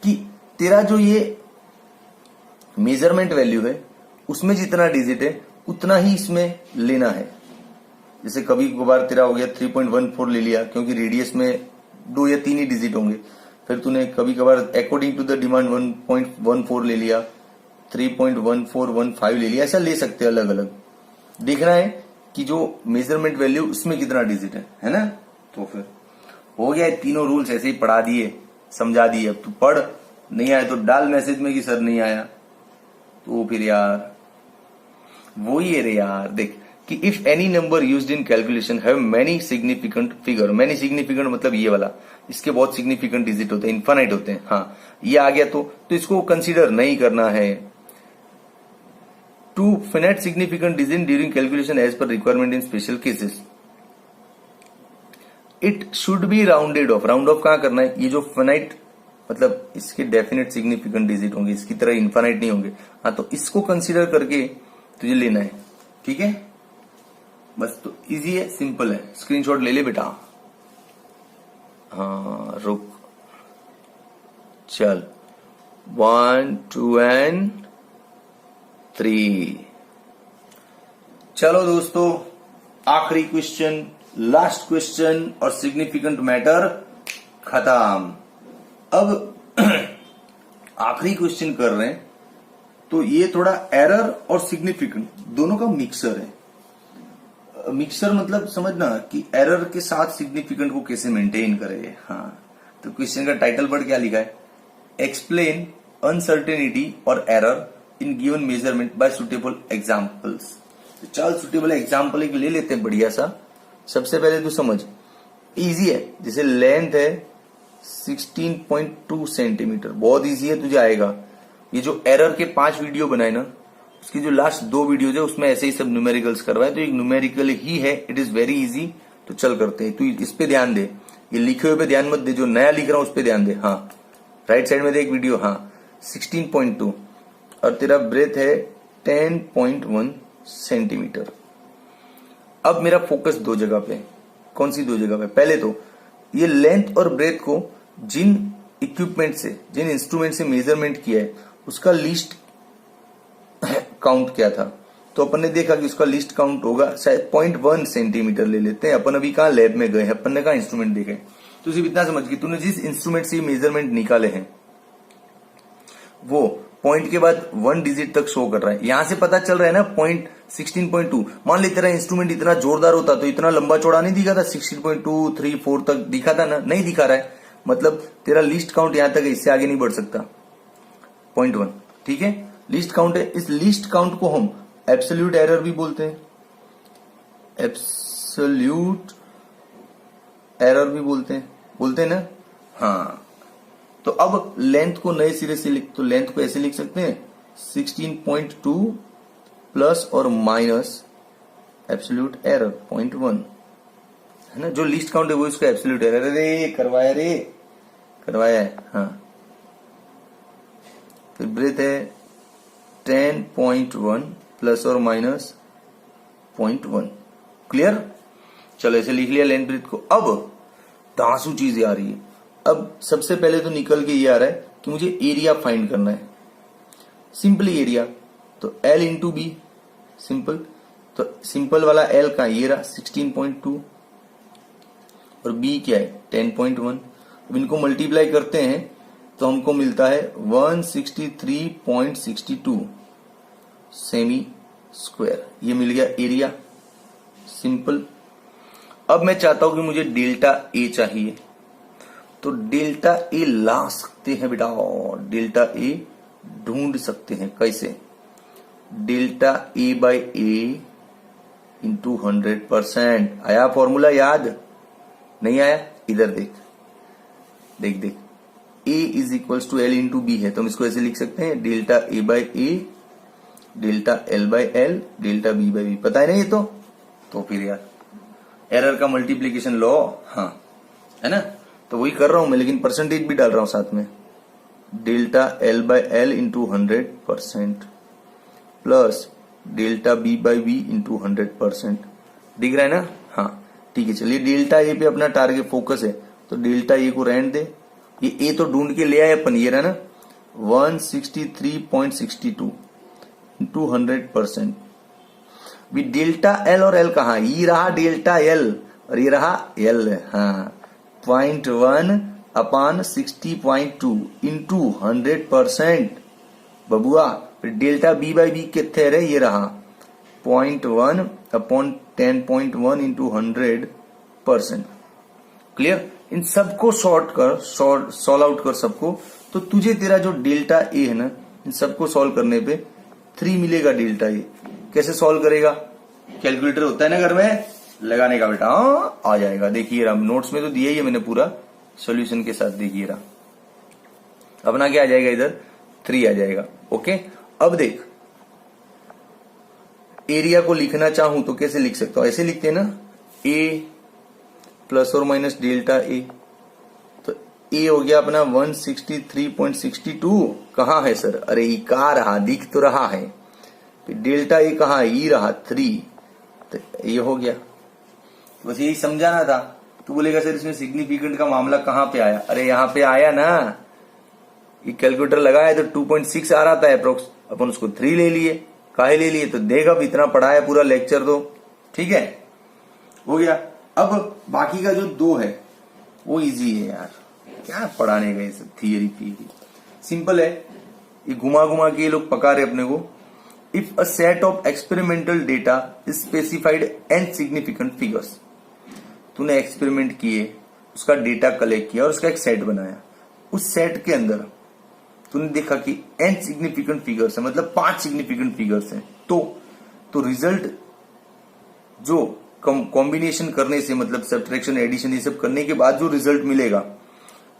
कि तेरा जो ये मेजरमेंट वैल्यू है उसमें जितना डिजिट है उतना ही इसमें लेना है। जैसे कभी कभार तेरा हो गया 3.14 ले लिया क्योंकि रेडियस में 2 या 3 ही डिजिट होंगे, फिर तूने कभी कभार अकॉर्डिंग टू द डिमांड 1.14 ले लिया, 3.1415 ले लिया, ऐसा ले सकते हैं। अलग अलग देखना है कि जो मेजरमेंट वैल्यू उसमें कितना डिजिट है ना। तो फिर हो गया, तीनों रूल्स ऐसे ही पढ़ा दिए, समझा दिए। अब तू पढ़, नहीं आया तो डाल मैसेज में कि सर नहीं आया, तो फिर यार वो ही है रे यार। देख कि if any number used in calculation have many significant figure, many significant मतलब ये वाला, इसके बहुत सिग्निफिकेंट डिजिट होते हैं, इनफाइनाइट होते हैं। हाँ, ये आ गया तो इसको कंसीडर नहीं करना है। To finite significant digit during calculation as per requirement in special cases, it should be rounded off. Round off कहां करना है? ये जो फाइनाइट मतलब इसके डेफिनेट सिग्निफिकेंट डिजिट होंगे, इसकी तरह इनफाइनाइट नहीं होंगे। हाँ, तो इसको कंसीडर करके तुझे लेना है, ठीक है। बस तो इजी है, सिंपल है, स्क्रीनशॉट ले ले बेटा। हाँ रुक, चल 1 2 and 3। चलो दोस्तों, आखिरी क्वेश्चन, लास्ट क्वेश्चन और सिग्निफिकेंट मैटर खत्म। अब आखिरी क्वेश्चन कर रहे हैं तो ये थोड़ा एरर और सिग्निफिकेंट दोनों का मिक्सर है। मिक्सर मतलब समझना कि एरर के साथ सिग्निफिकेंट को कैसे मेंटेन करें। हाँ, तो क्वेश्चन का टाइटल पर क्या लिखा है? एक्सप्लेन अनसर्टेनिटी और error in given measurement bye suitable examples. चल सुटेबल एग्जाम्पल एक ले लेते हैं बढ़िया सा। सबसे पहले तो समझ, इजी है। जैसे लेंथ है 16.2 सेंटीमीटर, बहुत इजी है, तुझे आएगा। ये जो एरर के 5 वीडियो बनाए ना, उसकी जो लास्ट 2 वीडियोज है उसमें ऐसे ही सब न्यूमेरिकल्स करवाए, तो एक न्यूमेरिकल ही है, इट इज वेरी इजी। तो चल करते हैं, तू इस पे ध्यान दे, ये लिखे हुए पे ध्यान मत दे, जो नया लिख रहा हूं उस पे ध्यान दे। हाँ राइट साइड में देख वीडियो, हाँ 16.2 और तेरा ब्रेथ है 10.1 सेंटीमीटर। अब मेरा फोकस 2 जगह पे, कौन सी 2 जगह पे? पहले तो ये लेंथ और ब्रेथ को जिन इक्विपमेंट से, जिन इंस्ट्रूमेंट से मेजरमेंट किया है उसका लीस्ट काउंट क्या था, तो अपन ने देखा कि उसका लीस्ट काउंट होगा शायद 0.1 सेंटीमीटर ले लेते हैं। अपन अभी कहाँ लैब में गए हैं, अपन ने कहा इंस्ट्रूमेंट देखे, तो सिर्फ इतना समझ कि तूने जिस इंस्ट्रूमेंट से मेजरमेंट निकाले हैं वो पॉइंट के बाद 1 डिजिट तक शो कर रहा है। यहां से पता चल रहा है ना 16.2। मान ले तेरा इंस्ट्रूमेंट इतना जोरदार होता तो इतना लंबा चौड़ा नहीं दिखा था, 16.2, 3, 4 तक दिखा था ना, नहीं दिखा रहा है, मतलब तेरा लिस्ट काउंट यहां तक है, इससे आगे नहीं बढ़ सकता। 0.1 ठीक है, लिस्ट काउंट है। इस लिस्ट काउंट को हम एब्सोल्यूट एरर भी बोलते हैं, एब्सोल्यूट एरर भी बोलते हैं ना। हाँ तो अब लेंथ को नए सिरे से लिख, तो लेंथ को ऐसे लिख सकते हैं 16.2 प्लस और माइनस एब्सोल्यूट एरर 0.1 है ना। जो लिस्ट काउंट है वो इसका एब्सोल्यूट एरर है। करवाया है हाँ। फिर ब्रेथ है 10.1 प्लस और माइनस 0.1। क्लियर? चलो ऐसे लिख लिया लेंथ ब्रेथ को। अब धांसू चीज आ रही है। अब सबसे पहले तो निकल के ये आ रहा है कि मुझे एरिया फाइंड करना है, सिंपली एरिया, तो L इंटू बी, सिंपल। तो सिंपल वाला L का ये रहा 16.2 और B क्या है 10.1। अब इनको मल्टीप्लाई करते हैं तो हमको मिलता है 163.62 सेमी स्क्वायर। ये मिल गया एरिया, सिंपल। अब मैं चाहता हूं कि मुझे डेल्टा ए चाहिए, तो डेल्टा ए ला सकते हैं बेटा, डेल्टा ए ढूंढ सकते हैं। कैसे? Delta A by A into 100%। आया फॉर्मूला याद? नहीं आया? इधर देख देख देख, A is equals to L into B है, तो हम इसको ऐसे लिख सकते हैं delta A by A, delta L by L, delta B by B. पता है ना ये? तो फिर यार एरर का मल्टीप्लीकेशन लॉ, हाँ है ना, तो वही कर रहा हूं मैं, लेकिन परसेंटेज भी डाल रहा हूं साथ में। Delta L by L into 100% plus delta B by B into 100%। दिख रहा है ना? हाँ ठीक है। चलिए डेल्टा ए पे अपना टारगेट फोकस है, तो डेल्टा ए को रहने दे। ये ए तो ढूंढ के ले आए अपन, ये रहा ना 163.62 इंटू 100%। भी डेल्टा एल और एल कहा? ये रहा डेल्टा एल और ये रहा एल। हाँ 0.1 अपान 60.2 इंटू 100% बबुआ। फिर डेल्टा बी बाई बी कितने रहे? ये रहा 0.1 अपॉन 10.1 इंटू 100%। क्लियर? इन सबको सॉल्व आउट कर सबको, तो तुझे तेरा जो डेल्टा ए है ना, इन सबको सॉल्व करने पे 3 मिलेगा डेल्टा ए। कैसे सॉल्व करेगा? कैलकुलेटर होता है ना घर में, लगाने का बेटा, हाँ आ जाएगा। देखिए रहा, नोट्स में तो दिया ही है मैंने पूरा सॉल्यूशन के साथ। देखिए रहा, अपना क्या आ जाएगा इधर 3 आ जाएगा। ओके अब देख, एरिया को लिखना चाहूं तो कैसे लिख सकता हूं? ऐसे लिखते हैं ना, ए प्लस और माइनस डेल्टा ए। तो ए हो गया अपना 163.62। कहाँ है सर? अरे ई कहाँ रहा? दिख तो रहा है। फिर डेल्टा ए कहाँ? ई रहा 3, तो ये हो गया। बस यही समझाना था। तू बोलेगा सर इसमें सिग्निफिकेंट का मामला कहाँ पे आया? अरे यहाँ पे आया ना, ये कैलकुलेटर लगाया तो 2.6 आ रहा था अप्रोक्स, अपन उसको 3 ले लिए। काहे ले लिए? तो देख अब इतना पढ़ा है पूरा लेक्चर तो, ठीक है हो गया। अब बाकी का जो 2 है वो इजी है यार, क्या पढ़ाने का ये सब थियरी सिंपल है। ये घुमा घुमा के ये लोग पका रहे अपने को। If a set of experimental data is specified and significant figures. तूने एक्सपेरिमेंट किए, उसका डेटा कलेक्ट किया और उसका एक सेट बनाया। उस सेट के अंदर तूने देखा कि n सिग्निफिकेंट फिगर्स है, मतलब 5 सिग्निफिकेंट फिगर्स हैं, तो रिजल्ट जो कॉम्बिनेशन करने से, मतलब सब्ट्रैक्शन एडिशन ये सब करने के बाद जो रिजल्ट मिलेगा,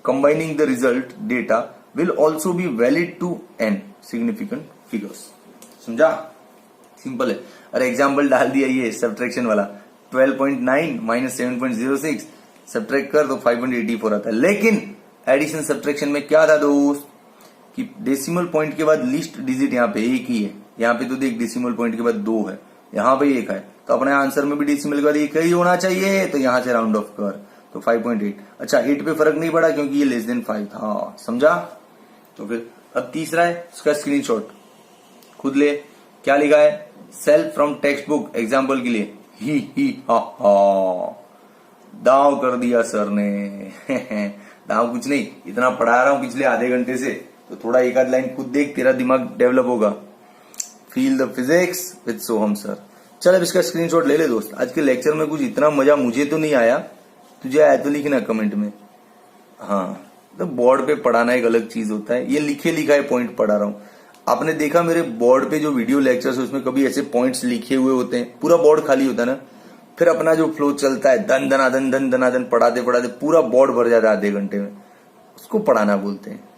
combining the result data will also be valid to n significant figures. समझा? सिंपल है। अरे एग्जाम्पल डाल दिया ये सब्ट्रैक्शन वाला, 12.9 माइनस 7.06 सब्ट्रैक्ट कर तो 5.84 आता है। लेकिन एडिशन सब्ट्रैक्शन में क्या था दोस्त कि डेसिमल पॉइंट के बाद लीस्ट डिजिट यहाँ पे एक ही है। यहाँ पे तो देख डेसिमल पॉइंट के बाद 2 है, यहाँ पे 1 है, तो अपने आंसर में भी डेसिमल के बाद 1 ही होना चाहिए, तो यहाँ से राउंड ऑफ कर तो 5.8। अच्छा 8 पे फर्क नहीं पड़ा क्योंकि ये लेस देन 5 था, समझा। तो फिर अब तीसरा है, उसका स्क्रीनशॉट खुद ले। क्या लिखा है, self from text book, example के लिए ही हा हा। दाव कर दिया सर ने दाव कुछ नहीं, इतना पढ़ा रहा हूं पिछले आधे घंटे से, तो थोड़ा एक आध लाइन खुद देख, तेरा दिमाग डेवलप होगा। Feel the physics with Soham sir. चल अब इसका स्क्रीनशॉट ले ले दोस्त। आज के लेक्चर में कुछ इतना मजा मुझे तो नहीं आया, तुझे आया तो लिखना कमेंट में। हाँ तो बोर्ड पे पढ़ाना एक अलग चीज होता है, ये लिखे लिखा है पॉइंट पढ़ा रहा हूँ। आपने देखा मेरे बोर्ड पे जो वीडियो लेक्चर्स है उसमें कभी ऐसे पॉइंट्स लिखे हुए होते हैं, पूरा बोर्ड खाली होता है ना, फिर अपना जो फ्लो चलता है दन दनादन पढ़ाते पढ़ाते पूरा बोर्ड भर जाता है आधे घंटे में, उसको पढ़ाना बोलते हैं।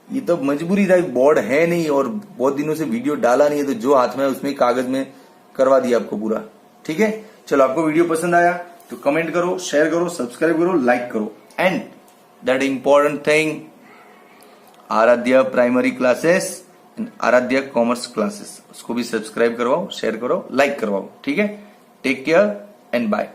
ये तो मजबूरी था, बोर्ड है नहीं और बहुत दिनों से वीडियो डाला नहीं है, तो जो हाथ में है उसमें कागज में करवा दिया आपको पूरा। ठीक है, चलो आपको वीडियो पसंद आया तो कमेंट करो, शेयर करो, सब्सक्राइब करो, लाइक करो। And that important thing, Aaradhya primary classes and Aaradhya commerce classes, उसको भी सब्सक्राइब करवाओ, शेयर करो, लाइक करवाओ। ठीक है, टेक केयर एंड बाय।